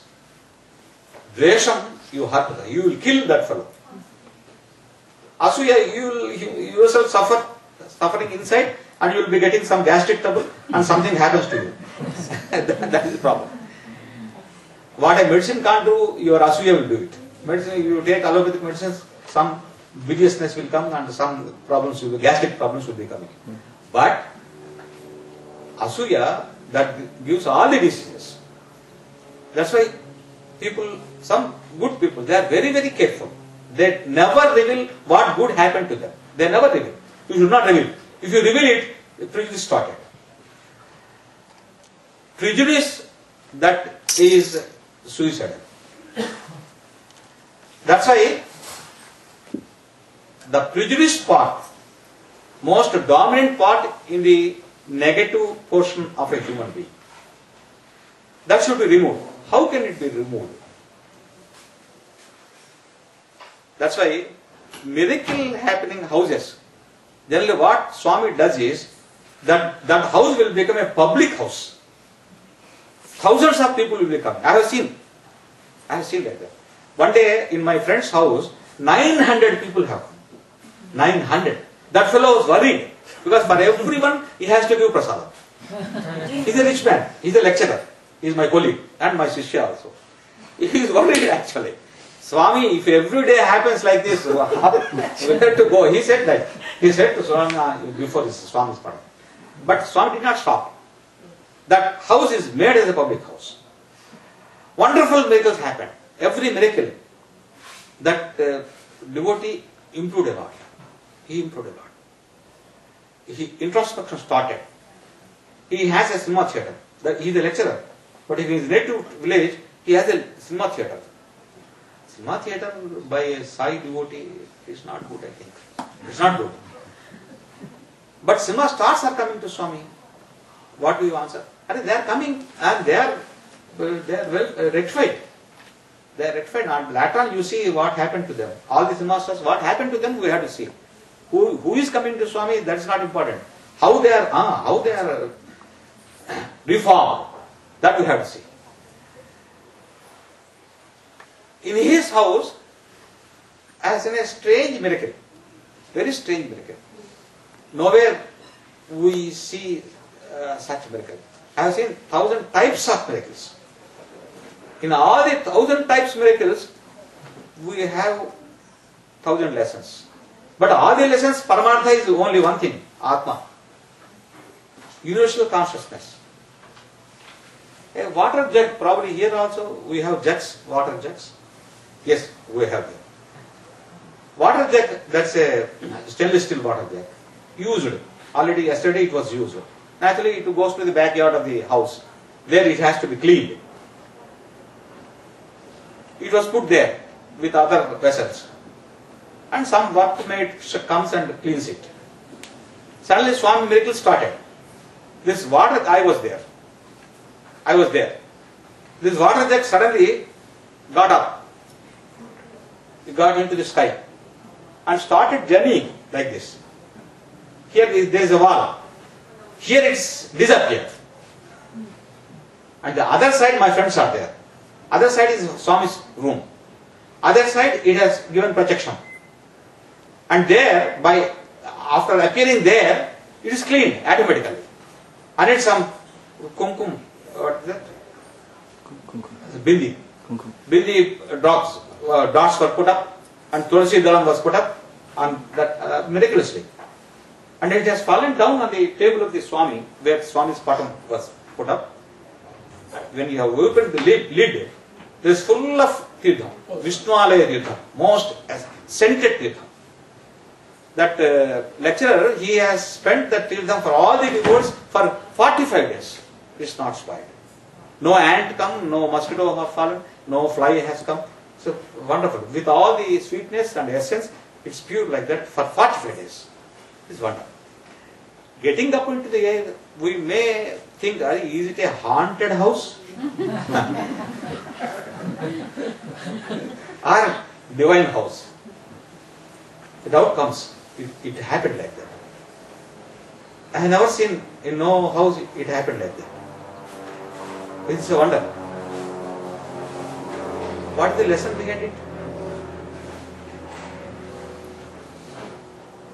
Dvesham, you hurt others. You will kill that fellow. Asuya, you will yourself suffering inside, and you will be getting some gastric trouble and something happens to you. That is the problem. What a medicine can't do, your Asuya will do it. Medicine, you take allopathic medicines, some viciousness will come and some problems will be, gastric problems will be coming. But Asuya, that gives all the diseases. That's why people, some good people, they are very, very careful. They never reveal what good happened to them. They never reveal. You should not reveal. If you reveal it, prejudice started. Prejudice that is suicidal. That's why the prejudiced part, most dominant part in the negative portion of a human being, that should be removed. How can it be removed? That's why miracle happening houses, generally what Swami does is that house will become a public house. Thousands of people will be coming. I have seen like that. One day in my friend's house, 900 people have come. 900. That fellow was worried because for everyone he has to give prasadam. He's a rich man. He's a lecturer. He's my colleague and my shishya also. He's worried actually. Swami, if every day happens like this, where to go? He said that. He said to Swami before this Swami's part. But Swami did not stop. That house is made as a public house. Wonderful miracles happen. Every miracle, that devotee improved a lot. He improved a lot. Introspection started. He has a cinema theatre. He is a lecturer. But in his native village, he has a cinema theatre. Cinema theatre by a Sai devotee is not good, I think. It's not good. But cinema stars are coming to Swami. What do you answer? They are coming and they are well rectified. They are rectified. And later on you see what happened to them. All the cinema stars, what happened to them we have to see. Who is coming to Swami, that is not important. How they are reformed, that we have to see. In his house, as in a strange miracle, very strange miracle. Nowhere we see such miracle. I have seen 1,000 types of miracles. In all the 1,000 types miracles, we have 1,000 lessons. But all the lessons, Paramartha is only one thing, Atma. Universal consciousness. A water jug, probably here also we have jugs, water jugs. Yes, we have them. Water jug, that's a stainless steel water jug. Used. Already yesterday it was used. Naturally it goes to the backyard of the house. There it has to be cleaned. It was put there with other vessels. And some workmate comes and cleans it. Suddenly Swami miracle started. This water, I was there. This water jug suddenly got up. It got into the sky and started journeying like this. Here there is a wall. Here it's disappeared. And the other side my friends are there. Other side is Swami's room. Other side it has given protection. And there, after appearing there, it is cleaned automatically. And it's some kumkum, what is that? Bindi. Bindi dots were put up and Tulsi Dalam was put up and that miraculously. And it has fallen down on the table of the Swami where Swami's patam was put up. When you have opened the lid, it is full of tirtham, Vishnu Alaya tirtham, most scented tirtham. That lecturer, he has spent that tirtham for all the devotees for 45 days. It's not spoiled. No ant come, no mosquito have fallen, no fly has come. So wonderful. With all the sweetness and essence, it's pure like that for 45 days. It's wonderful. Getting up into the air, we may think, is it a haunted house? Or divine house? The doubt comes. It happened like that. I have never seen in no house it happened like that. It's a wonder. What is the lesson behind it?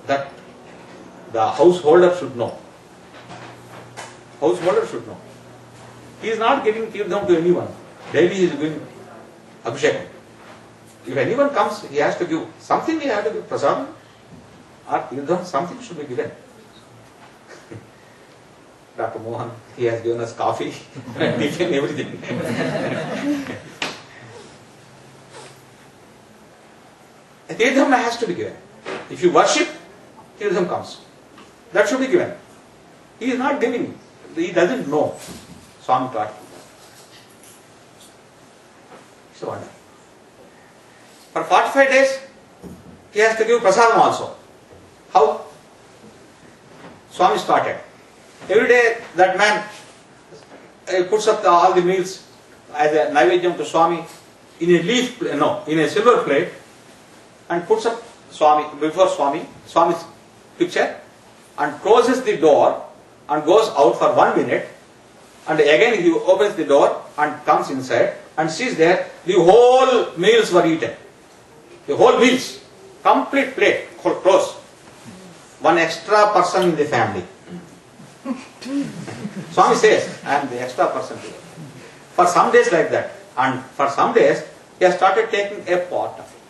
That the householder should know. Householder should know. He is not giving tirtham to anyone. Daily he is giving abhishekam. If anyone comes, he has to give something. He has to give prasadam or tirtham. Something should be given. Dr. Mohan, he has given us coffee, tiffin, everything. A tirtham has to be given. If you worship, tirtham comes. That should be given. He is not giving. He doesn't know. Swami taught. It's a wonder. For 45 days, he has to give prasadam also. How? Swami started. Every day that man puts up all the meals as a naivedyam to Swami in a in a silver plate, and puts up before Swami's picture, and closes the door and goes out for 1 minute, and again he opens the door and comes inside and sees there the whole meals were eaten. The whole meals, complete plate, close. One extra person in the family. Swami says, I am the extra person here. For some days like that, and for some days he has started taking a part of it.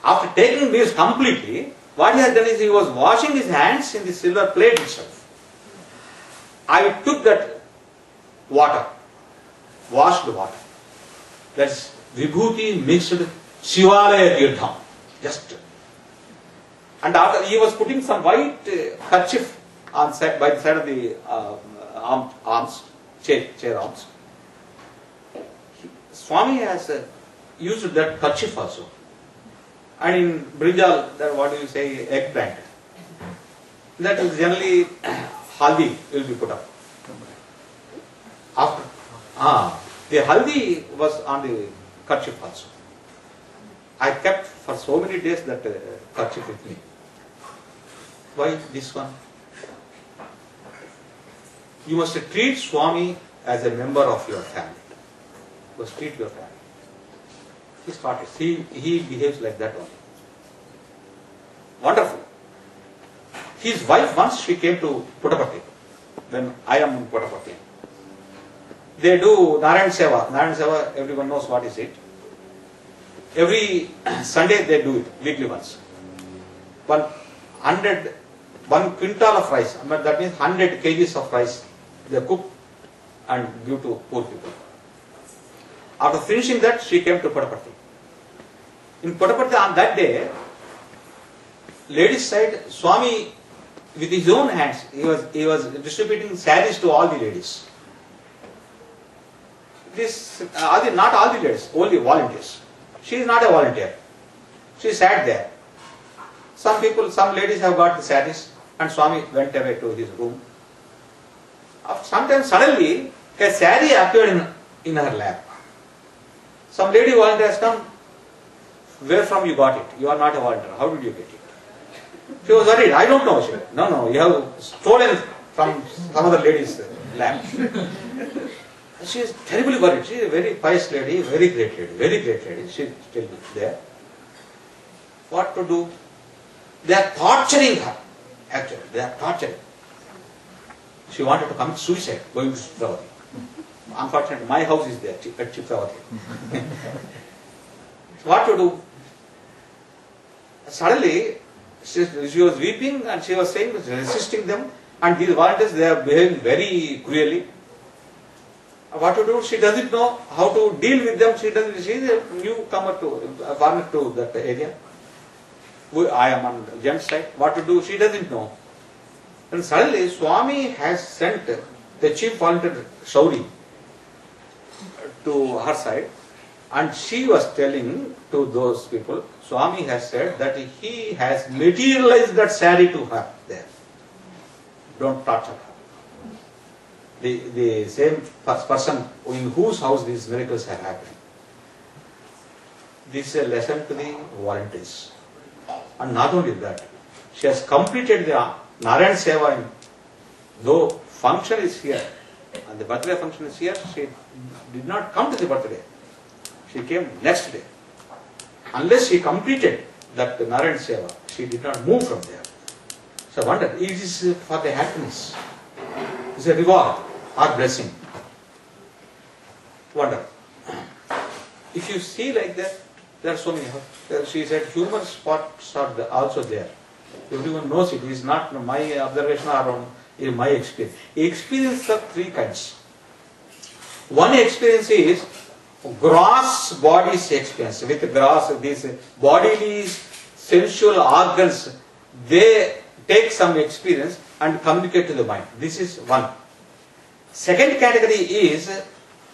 After taking meals completely, what he has done is he was washing his hands in the silver plate itself. I took that water, washed water. That's vibhuti mixed Shivalaya Tirtham. Just. And after he was putting some white kerchief by the side of the arms, chair arms. Swami has used that kerchief also. And in brinjal, that what do you say, eggplant. That is generally haldi will be put up. After, the haldi was on the kerchief also. I kept for so many days that kerchief with me. Why this one? You must treat Swami as a member of your family. You must treat your family. He started. He behaves like that only. Wonderful. His wife once she came to Puttaparthi, when I am in Puttaparthi. They do Narayan Seva. Narayan Seva, everyone knows what is it. Every Sunday they do it, weekly once. 1 quintal of rice, that means 100 kgs of rice, they cook and give to poor people. After finishing that, she came to Puttaparthi. In Puttaparthi on that day, ladies' side, Swami with his own hands, he was distributing saris to all the ladies. Not all the ladies, only volunteers. She is not a volunteer. She sat there. Some ladies have got the saris, and Swami went away to his room. Sometimes suddenly a sari appeared in her lap. Some lady volunteers come. Where from you got it? You are not a volunteer. How did you get it? She was worried. I don't know. She said, no, you have stolen from some other lady's lap. She is terribly worried. She is a very pious lady, very great lady. She is still there. What to do? They are torturing her. Actually, they are torturing. She wanted to commit suicide, going to Chitravati. Unfortunately, my house is there at Chitravati. What to do? Suddenly, she was weeping and she was saying, resisting them, and these volunteers, they are behaving very cruelly. What to do? She doesn't know how to deal with them. She is a newcomer foreigner to that area. I am on the gents' side. What to do? She doesn't know. And suddenly, Swami has sent the chief volunteer Shauri to her side, and she was telling to those people, Swami has said that he has materialized that sari to her there. Don't torture her. The same person in whose house these miracles are happening. This is a lesson to the volunteers. And not only that, she has completed the Narayan Seva. Though function is here, and the birthday function is here, she did not come to the birthday. She came next day. Unless she completed that Narayan Seva, she did not move from there. So I wonder, it is for the happiness. It is a reward or blessing. Wonder. If you see like that, there are so many. She said human spots are also there. Everyone knows it. It is not my observation or my experience. Experience of three kinds. One experience is gross body's experience. With gross, these bodily sensual organs, they take some experience and communicate to the mind. This is one. Second category is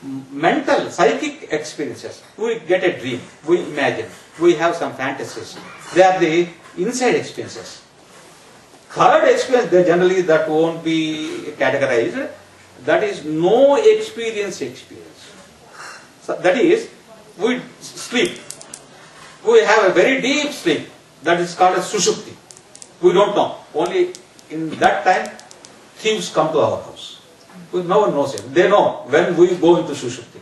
mental, psychic experiences. We get a dream, we imagine, we have some fantasies. They are the inside experiences. Third experience, they generally that won't be categorized. That is no experience. So that is, we sleep. We have a very deep sleep. That is called as sushupti. We don't know. Only in that time, thieves come to our house. No one knows it. They know when we go into sushupti.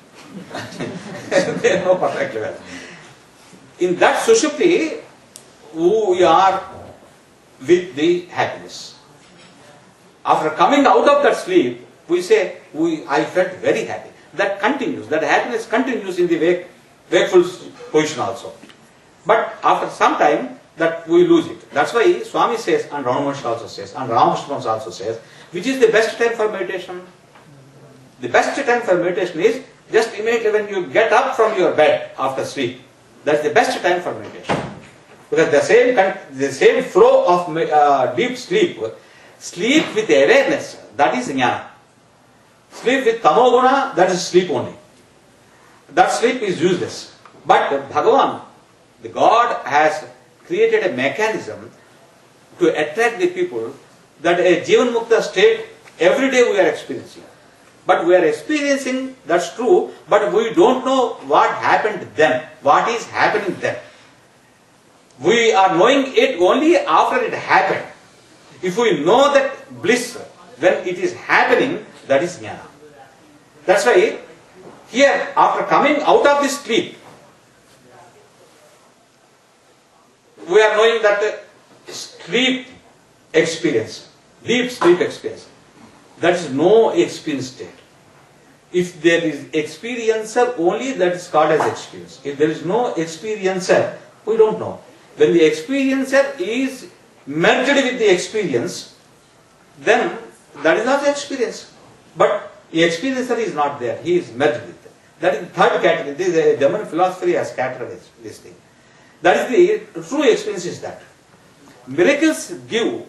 They know perfectly well. In that sushupti, we are with the happiness. After coming out of that sleep, we say, I felt very happy. That continues. That happiness continues in the wakeful position also. But after some time, that we lose it. That's why Swami says, and Ramanuja also says, and Ramakrishna also says, which is the best time for meditation? The best time for meditation is just immediately when you get up from your bed after sleep. That's the best time for meditation. Because the same flow of deep sleep, sleep with awareness, that is jnana. Sleep with tamoguna, that is sleep only. That sleep is useless. But Bhagavan, the God, has created a mechanism to attract the people that a Jivan Mukta state every day we are experiencing. But we are experiencing, that's true, but we don't know what happened then, what is happening then. We are knowing it only after it happened. If we know that bliss when it is happening, that is jnana. That's why here, after coming out of this sleep, we are knowing that sleep experience, deep sleep experience, that is no experience state. If there is experiencer only, that is called as experience. If there is no experiencer, we don't know. When the experiencer is merged with the experience, then that is not the experience. But the experiencer is not there, he is merged with it. That is the third category. This is a German philosophy has categorized this thing. That is the true experience is that. Miracles give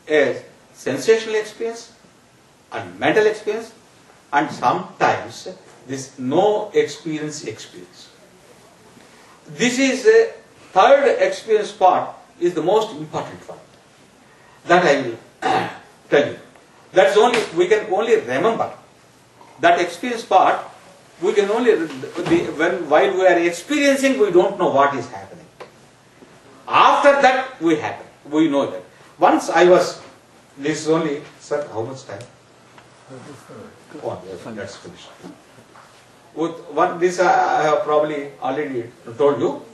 a sensational experience and mental experience and sometimes this no experience. This is a third experience part is the most important one. That I will tell you. That's only, we can only remember. That experience part, we can only, while we are experiencing, we don't know what is happening. After that, we know that. Once I was, this is only, sir, how much time? Oh, that's finished. With one, this I have probably already told you.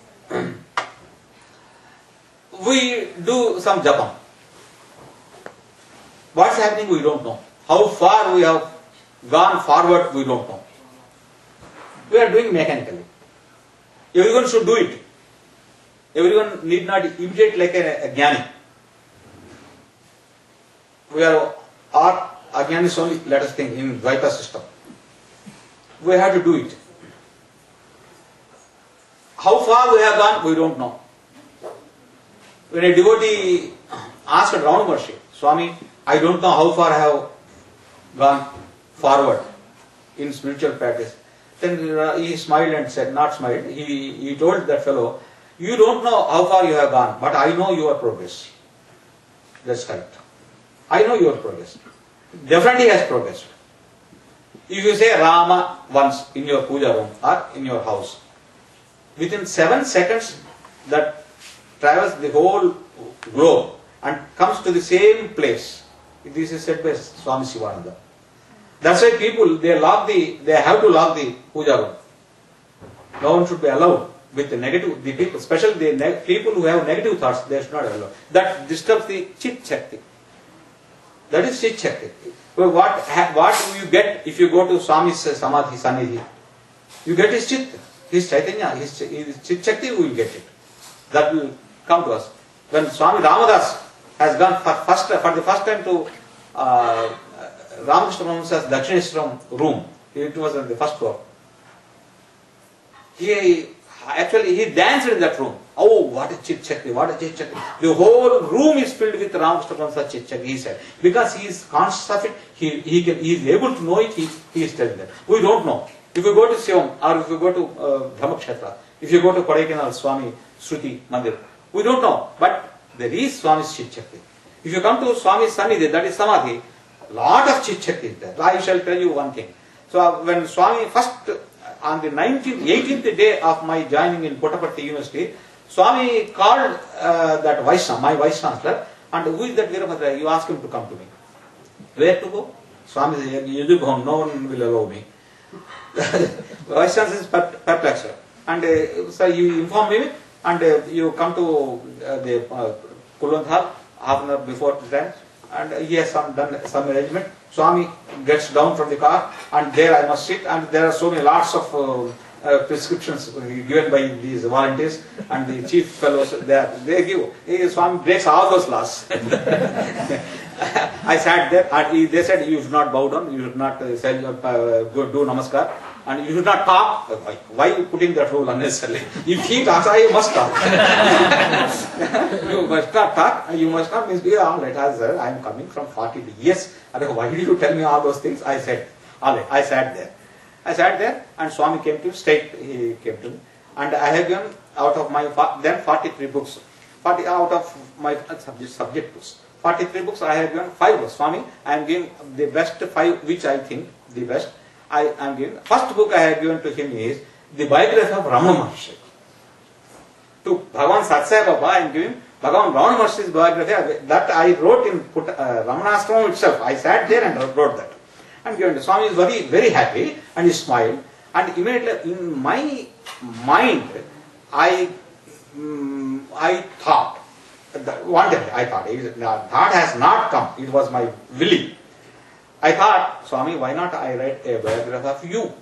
We do some japam. What's happening, we don't know. How far we have gone forward, we don't know. We are doing mechanically. Everyone should do it. Everyone need not imitate like a jnani. We are ajnanis only, let us think, in Dvaita system. We have to do it. How far we have gone, we don't know. When a devotee asked Ravana Maharshi, Swami, I don't know how far I have gone forward in spiritual practice. Then he smiled and said, not smiled, he told that fellow, you don't know how far you have gone, but I know your progress. That's correct. I know your progress. Definitely has progressed. If you say Rama once in your puja room or in your house, within 7 seconds that travels the whole globe and comes to the same place. This is said by Swami Shivananda. That's why people, they have to lock the puja room. No one should be allowed with the negative, the people, especially the people who have negative thoughts, they should not allow. That disturbs the chit shakti. That is chit shakti. Well, what do you get if you go to Swami's Samadhi Sannidhi? You get his chit, his chaitanya, his chit shakti, we will get it. That will come to us. When Swami Ramadas has gone for the first time to Ramakrishna Paramahansa's Dakshineshwaram room, it was on the first floor. He danced in that room. Oh, what a chit shakti, what a chit shakti. The whole room is filled with Ramakrishna Paramahansa's chit shakti, he said. Because he is conscious of it, he is able to know it, he is telling that. We don't know. If you go to Shivam, or if you go to Brahmakshetra, if you go to Kodaikanal Swami Shruti Mandir, we don't know, but there is Swami's Chit-Shakti. If you come to Swami's Sannidhi, that is Samadhi, lot of Chit-Shakti is there. I shall tell you one thing. So when Swami first, on the 18th day of my joining in Puttaparthi University, Swami called that Vaishnava, my Vice Chancellor, and who is that Veerabhadraiah? You ask him to come to me. Where to go? Swami said, no one will allow me. Vice Chancellor is perplexed. And so you inform me, and you come to the Kulwant half an hour before the time, and he has done some arrangement. Swami gets down from the car, and there I must sit, and there are so many lots of prescriptions given by these volunteers, and the chief fellows, they give. Swami breaks all those laws. I sat there, and they said, you should not bow down, you should not do namaskar, and you should not talk. Why putting that rule unnecessarily? If he talks, I must talk. You must not talk, you must not means, all right, sir, I am coming from 40 years. Why did you tell me all those things? I said, all right, I sat there, and Swami came to straight, he came to me, and I have given out of my, then 43 books, 40 out of my subject books. 43 books, I have given 5 books. Swami, I am giving the best 5, which I think the best. I am giving. First book I have given to him is the biography of Ramana Maharshi. To Bhagavan Satsai Baba, I am giving Bhagavan Ramana Maharshi's biography that I wrote in Ramanashram itself. I sat there and wrote that. And given to Swami is very, very happy, and he smiled. And immediately in my mind, I thought. One day I thought, that has not come, it was my willing. I thought, Swami, why not I write a biography of you?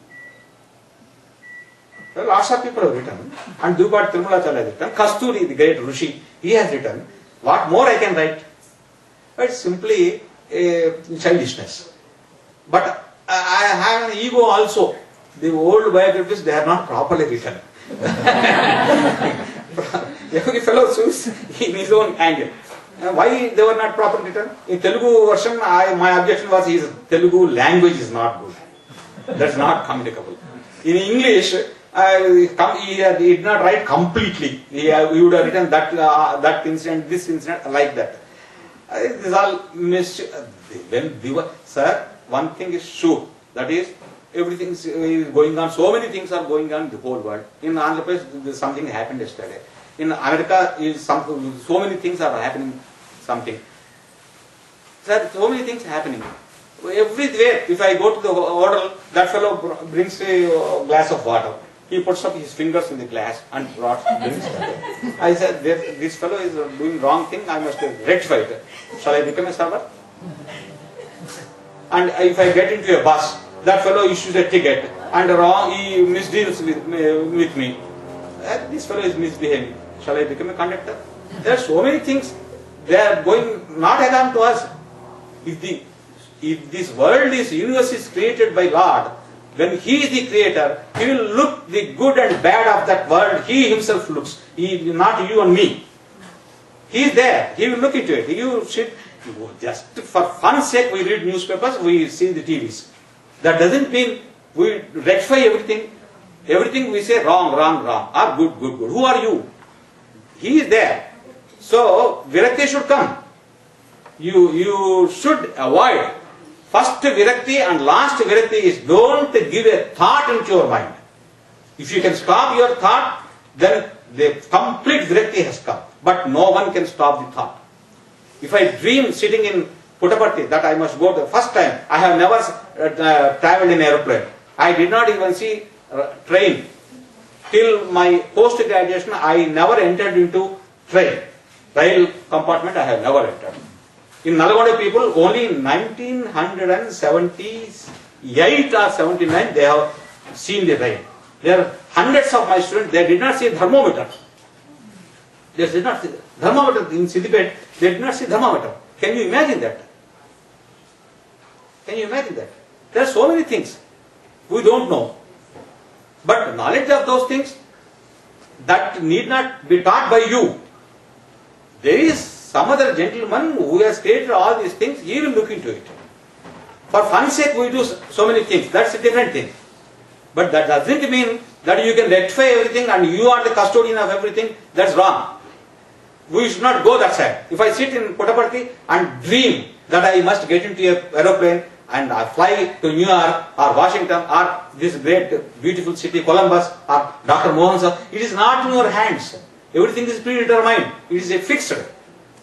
Well, lots of people have written, and Dupat Tirumala has written, Kasturi, the great Rishi, he has written. What more I can write? It's simply childishness. But I have an ego also. The old biographies, they are not properly written. Every fellow suits in his own angle. Why they were not properly written? In Telugu version, my objection was his Telugu language is not good. That's not communicable. In English, he did not write completely. He would have written that incident, this incident, like that. This all sir, one thing is sure, that is, everything is going on, so many things are going on in the whole world. In Andhra Pradesh, something happened yesterday. In America, so many things are happening, something. Sir, so many things happening. Everywhere, if I go to the hotel, that fellow brings a glass of water. He puts up his fingers in the glass and brings that. I said, this fellow is doing wrong thing, I must rectify it. Shall I become a server? And if I get into a bus, that fellow issues a ticket, and he misdeals with me. This fellow is misbehaving. Shall I become a conductor? There are so many things. They are going not according to us. If this world, this universe is created by God, when He is the creator, He will look the good and bad of that world. He Himself looks. Not you and me. He is there. He will look into it. You should, just for fun's sake, we read newspapers, we see the TVs. That doesn't mean we rectify everything. Everything we say wrong, or good. Who are you? He is there. So, Virakti should come. You should avoid. First Virakti and last Virakti is don't give a thought into your mind. If you can stop your thought, then the complete Virakti has come. But no one can stop the thought. If I dream sitting in Puttaparthi that I must go the first time, I have never travelled in aeroplane. I did not even see train. Till my post-graduation, I never entered into train. Rail compartment, I have never entered. In Nalgonda people, only in 1978 or 79, they have seen the rain. There are hundreds of my students, they did not see thermometer. They did not see thermometer in Siddipet, they did not see thermometer. Can you imagine that? Can you imagine that? There are so many things we don't know. But knowledge of those things that need not be taught by you. There is some other gentleman who has created all these things, he will look into it. For fun's sake we do so many things, that's a different thing. But that doesn't mean that you can rectify everything and you are the custodian of everything. That's wrong. We should not go that side. If I sit in Puttaparthi and dream that I must get into an aeroplane and I fly to New York or Washington or this great beautiful city Columbus or Dr. Mohan sir, it is not in your hands. Everything is predetermined. It is a fixed.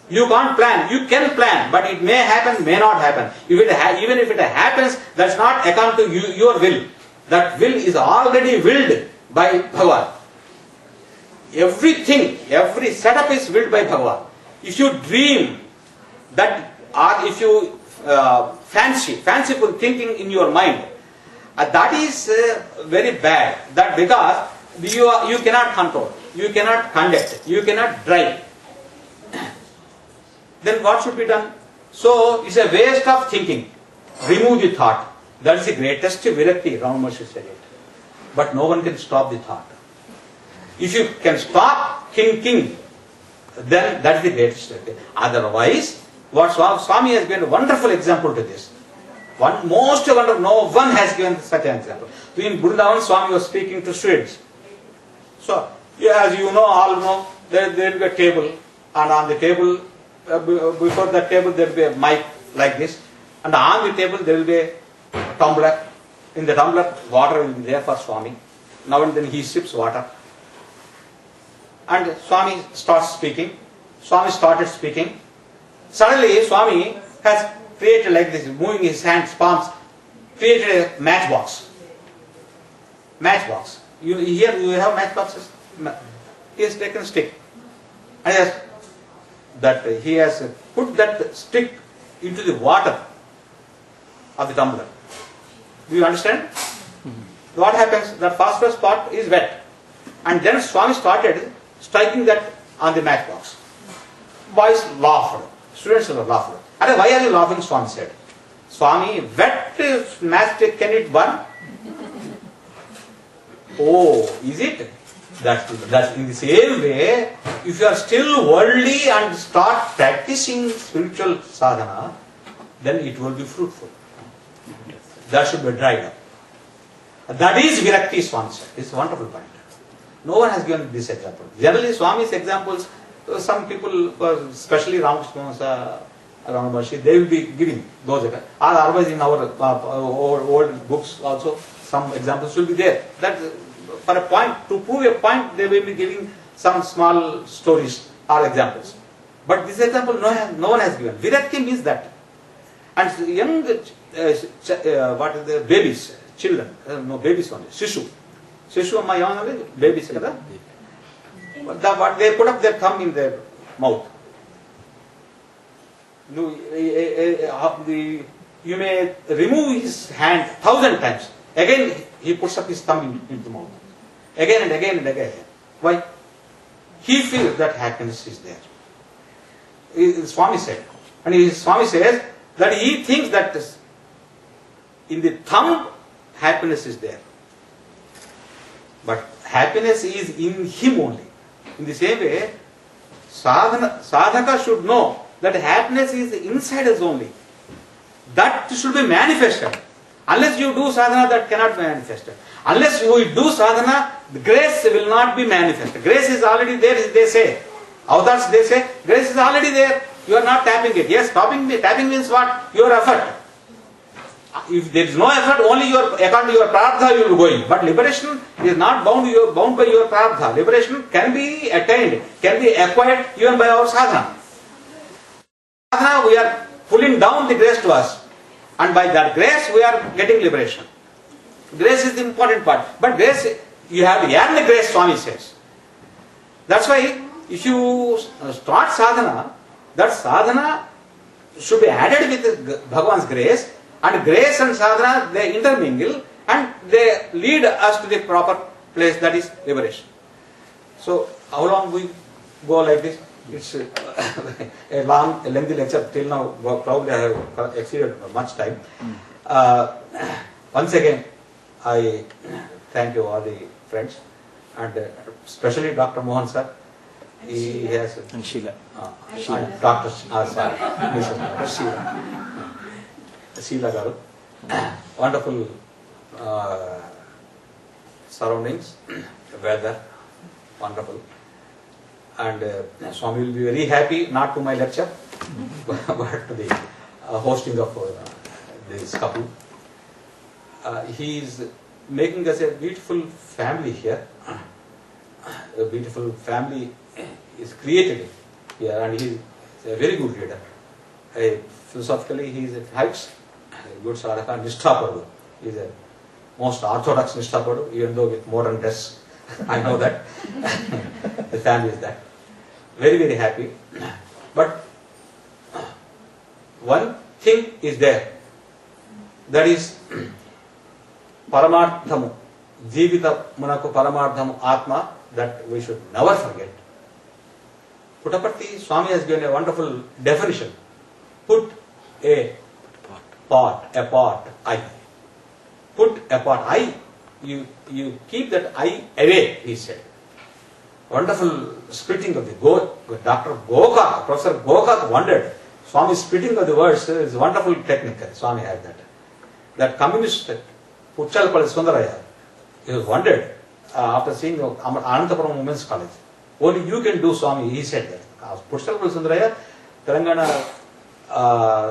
You can't plan. You can plan, but it may happen, may not happen. Even if it happens, that's not account to your will. That will is already willed by Bhagavan. Everything, every setup is willed by Bhagavan. If you dream that, or if you fanciful thinking in your mind, that is very bad. That because you cannot control, you cannot conduct, you cannot drive. Then what should be done? So it's a waste of thinking. Remove the thought. That is the greatest virakti, Ramana Maharshi said it. But no one can stop the thought. If you can stop thinking, then that is the greatest virakti. Otherwise, what Swami has given a wonderful example to this. Most wonderful, no one has given such an example. In Vrindavan, Swami was speaking to students. So, as you know, all know, there will be a table, and on the table, before that table, there will be a mic like this, and on the table, there will be a tumbler. In the tumbler, water will be there for Swami. Now and then he sips water. And Swami starts speaking. Swami started speaking. Suddenly, Swami has created like this, moving his hands, palms, created a matchbox. Matchbox. Here you have matchboxes. He has taken a stick. And he has put that stick into the water of the tumbler. Do you understand? What happens? The phosphorus part is wet. And then Swami started striking that on the matchbox. Boys laughed. Students laughed. And why are you laughing? Swami said. Swami, wet matchstick, can it burn? Oh, is it? That's in the same way, if you are still worldly and start practicing spiritual sadhana, then it will be fruitful. That should be dried up. That is Virakti, Swami said. It's a wonderful point. No one has given this example. Generally, Swami's examples, some people, especially Ramakrishna, Ramana Maharshi, they will be giving those examples. Otherwise, in our old books also, some examples will be there. That for a point, to prove a point, they will be giving some small stories or examples. But this example, no one has given. Virakti means that. And young, what is the babies, children, no babies only, Shishu. Shishu, my young only, babies, what they put up their thumb in their mouth. You may remove his hand 1,000 times. Again, he puts up his thumb into the mouth. Again and again and again. Why? He feels that happiness is there. Swami said. And Swami says that he thinks that in the thumb, happiness is there. But happiness is in him only. In the same way, sadhaka should know that happiness is inside us only. That should be manifested. Unless you do sadhana, that cannot be manifested. Unless you do sadhana, the grace will not be manifested. Grace is already there, they say. Avatars, they say, grace is already there. You are not tapping it. Yes, tapping means what? Your effort. If there is no effort, only according to your prarabdha you will be going. But liberation is not bound by your prarabdha. Liberation can be attained, can be acquired even by our sadhana. Sadhana, we are pulling down the grace to us. And by that grace, we are getting liberation. Grace is the important part. But grace, you have to earn the grace, Swami says. That's why, if you start sadhana, that sadhana should be added with Bhagavan's grace. And grace and sadhana, they intermingle and they lead us to the proper place, that is liberation. So, how long we go like this? It's a lengthy lecture. Till now, probably I have exceeded much time. Once again, I thank you all the friends, and especially Dr. Mohan sir. He has and Sheila. And Dr. Sorry, Mrs. Sheila Garu. Wonderful surroundings, weather, wonderful. And Swami will be very happy, not to my lecture, but to the hosting of this couple. He is making us a beautiful family here. A beautiful family is created here, and he is a very good leader. Philosophically, he is at heights, a good sadhaka, Nishtapadu. He is a most orthodox Nishtapadu, even though with modern dress. I know that. The family is that. Very, very happy. But one thing is there. That is Paramarthamu. Jivita Munaku Paramarthamu Atma, that we should never forget. Puttaparthi Swami has given a wonderful definition. Put a pot, I. Put a pot, I. You keep that I away, he said. Wonderful splitting of the Dr. Gokak, Professor Gokak wondered. Swami's splitting of the words is wonderful technique. Swami had that. That communist, Puchalpalli Sundaraya, he was wondered after seeing Anantapuram Women's College. Only you can do, Swami, he said that. Puchalpalli Sundaraya, Telangana,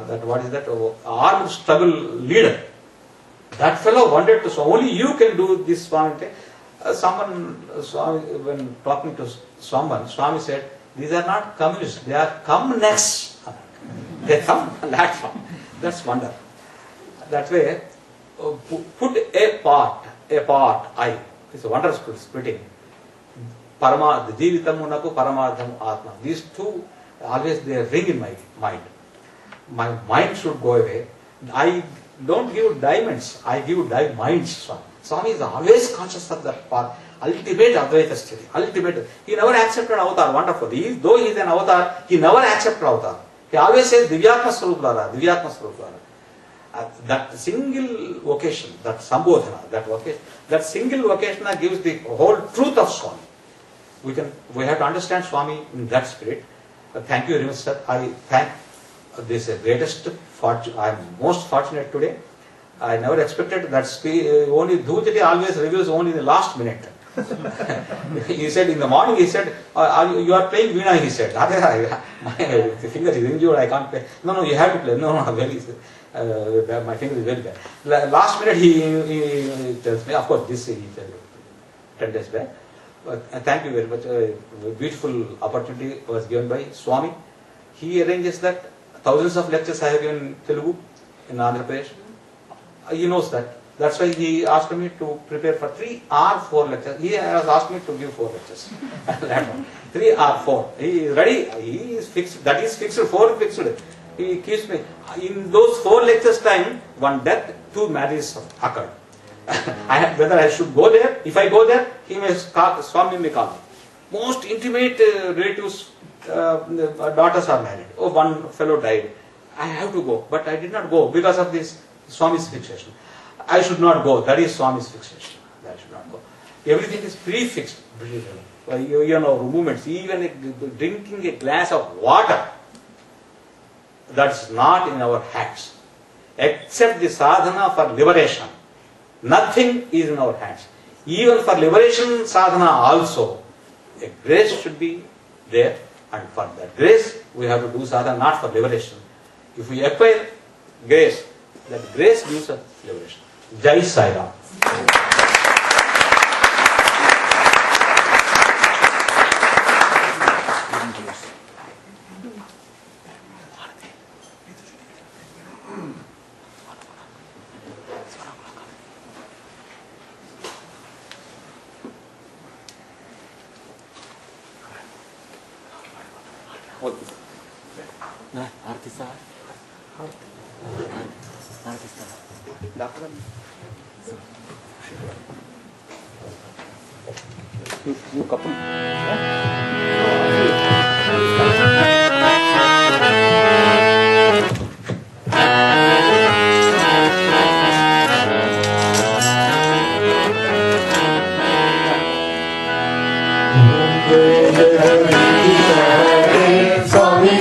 that what is that, armed struggle leader. That fellow wondered to Swami, only you can do this, Swami. Swami, when talking to someone, Swami said, these are not communists, they are communists. They come platform. That's wonder. That way, put a part, I. It's a wonderful splitting. Parama, the Jivitamunaku, Paramarthamu, Atma. These two, always they ring in my mind. My mind should go away. I don't give diamonds, I give minds, Swami. Swami is always conscious of that part. Ultimate Advaita study. Ultimate. He never accepted avatar. Wonderful. Though he is an avatar, he never accepted avatar. He always says Divyatma Swaruplara, Divyatma Swaruplara. That single vocation, that Sambodhana, that single vocation gives the whole truth of Swami. We have to understand Swami in that spirit. Thank you very much, sir. I thank this greatest fortune. I am most fortunate today. I never expected that only Dhujati always reveals only the last minute. He said in the morning, he said, you are playing Veena, he said. My finger is injured, I can't play. No, you have to play. No, my finger is very bad. Last minute he tells me, of course this he tells me 10 days back. But thank you very much. A beautiful opportunity was given by Swami. He arranges that. Thousands of lectures I have given in Telugu, in Andhra Pradesh. He knows that. That's why he asked me to prepare for 3 or 4 lectures. He has asked me to give 4 lectures. 3 or 4. He is ready. He is fixed. That is fixed. 4 is fixed. He keeps me. In those 4 lectures time, 1 death, 2 marriages occurred. Whether I should go there. If I go there, Swami may call me. Most intimate relatives, daughters are married. Oh, 1 fellow died. I have to go. But I did not go because of this Swami's fixation. I should not go. That is Swami's fixation. I should not go. Everything is prefixed. You know, movements. Even drinking a glass of water, that's not in our hands. Except the sadhana for liberation. Nothing is in our hands. Even for liberation sadhana also, a grace should be there. And for that grace, we have to do sadhana not for liberation. If we acquire grace, that grace gives us liberation. Jai Sai Ram. You couple. Swami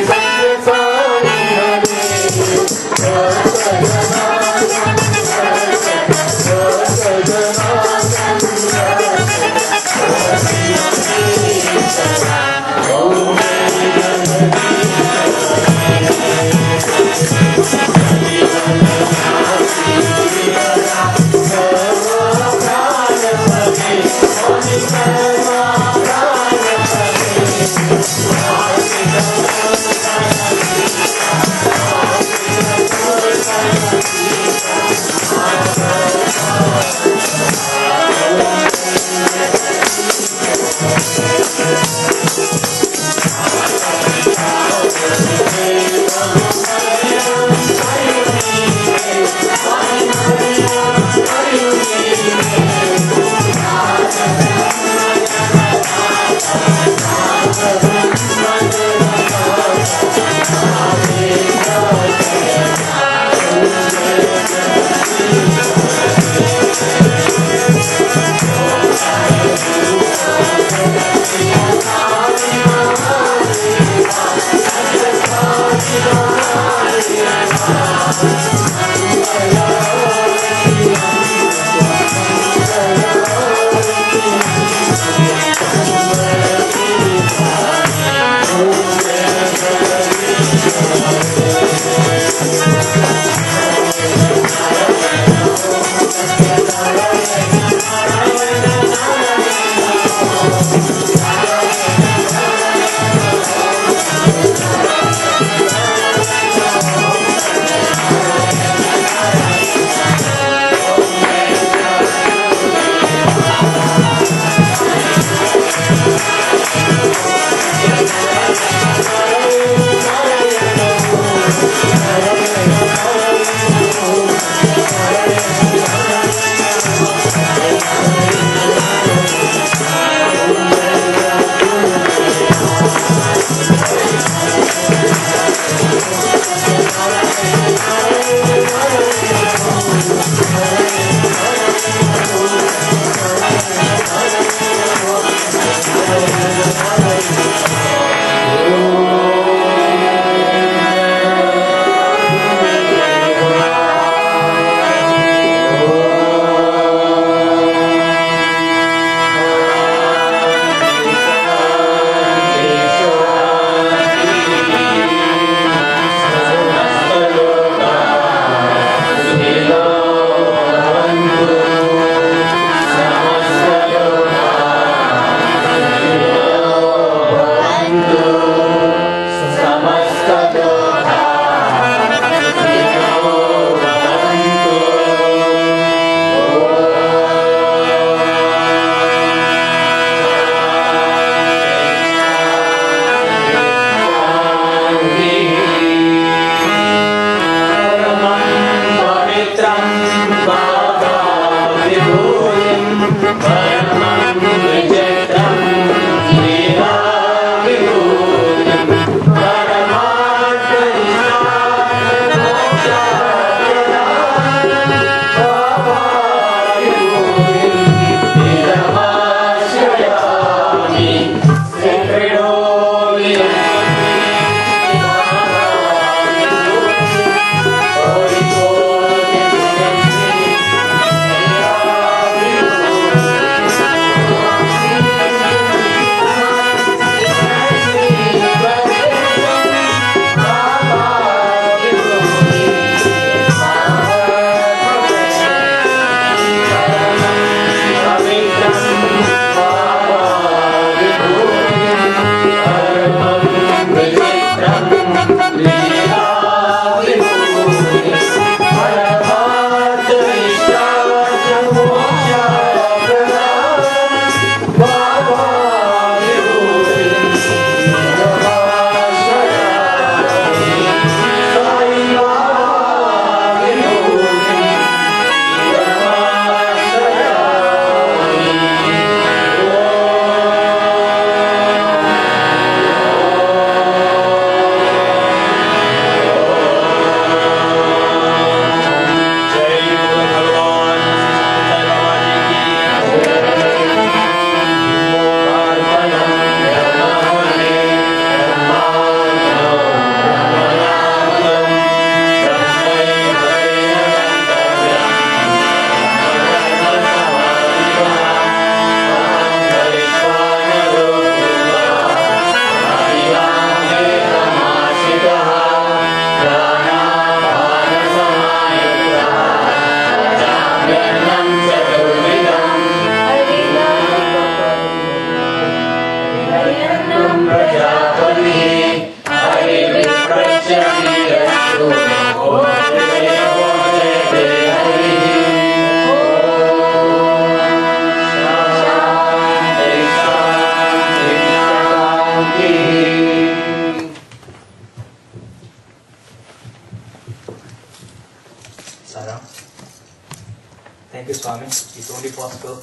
Thank you, Swami. It's only possible.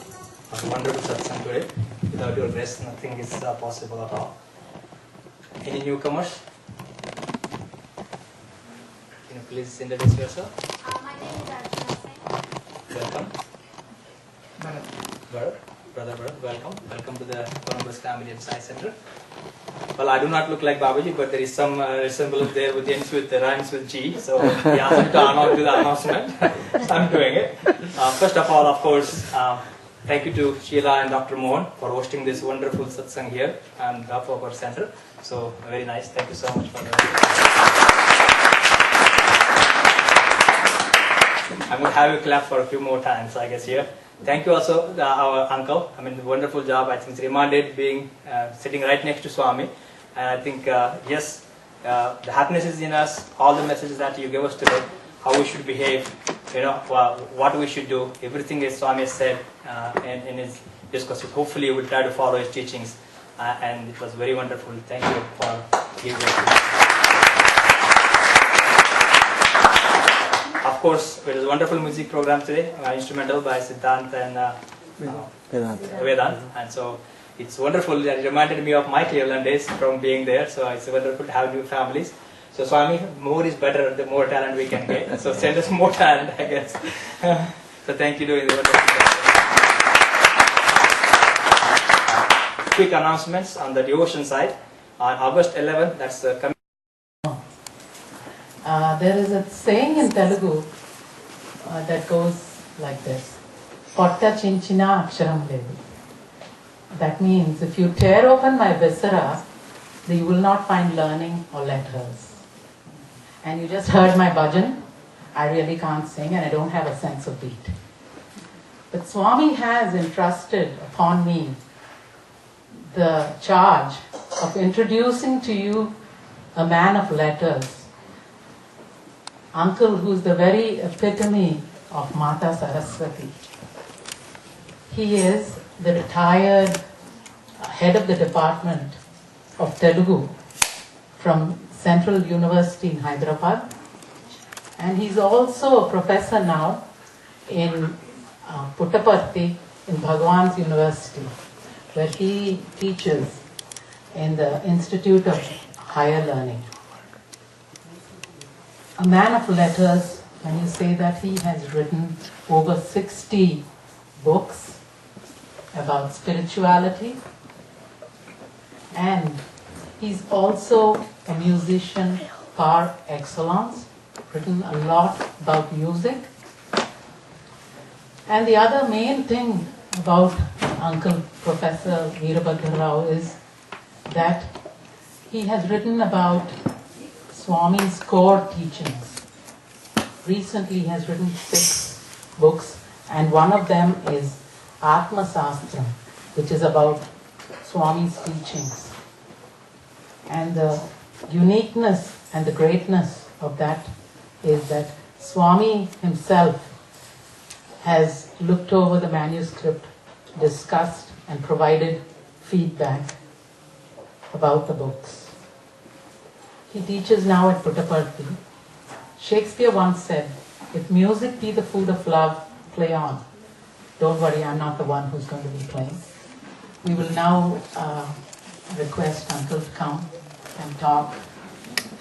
A wonderful satsang today. Without your rest, nothing is possible at all. Any newcomers? Can you please introduce yourself? My name is Archana. Welcome. Bharat. Brother, welcome. Welcome to the Columbus Family and Science Center. Well, I do not look like Babaji, but there is some resemblance there with ends with rhymes with G. So he asked me to do the announcement. So I'm doing it. First of all, of course, thank you to Sheila and Dr. Mohan for hosting this wonderful satsang here and for our center. So very nice. Thank you so much for that. I'm going to have you clap for a few more times, I guess, here. Thank you also, our uncle. I mean, wonderful job. I think it's reminded being sitting right next to Swami. And I think, yes, the happiness is in us. All the messages that you gave us today, how we should behave, you know, what we should do. Everything as Swami has said in his discourses. Hopefully, we'll try to follow his teachings. And it was very wonderful. Thank you for giving us. Of course, it was a wonderful music program today, instrumental by Siddhant and Vedant. And so it's wonderful. It reminded me of my Cleveland days from being there. So it's wonderful to have new families. So Swami, more is better, the more talent we can get. So send us more talent, I guess. So thank you for doing the wonderful job. Quick announcements on the devotion side. On August 11th, that's coming. There is a saying in Telugu that goes like this: Potta chinchina aksharam levu. That means if you tear open my viscera, you will not find learning or letters. And you just heard my bhajan. I really can't sing and I don't have a sense of beat. But Swami has entrusted upon me the charge of introducing to you a man of letters. Uncle, who's the very epitome of Mata Saraswati. He is the retired head of the department of Telugu from Central University in Hyderabad. And he's also a professor now in Puttaparthi in Bhagwan's University, where he teaches in the Institute of Higher Learning. A man of letters, when you say that he has written over 60 books about spirituality, and he's also a musician par excellence, written a lot about music. And the other main thing about Uncle Professor Veerabhadraiah is that he has written about Swami's core teachings. Recently he has written 6 books, and one of them is Atma Sastra, which is about Swami's teachings. And the uniqueness and the greatness of that is that Swami himself has looked over the manuscript, discussed and provided feedback about the books. He teaches now at Puttaparthi. Shakespeare once said, "If music be the food of love, play on." Don't worry, I'm not the one who's going to be playing. We will now request Uncle to come and talk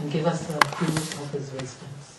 and give us a few of his wisdoms.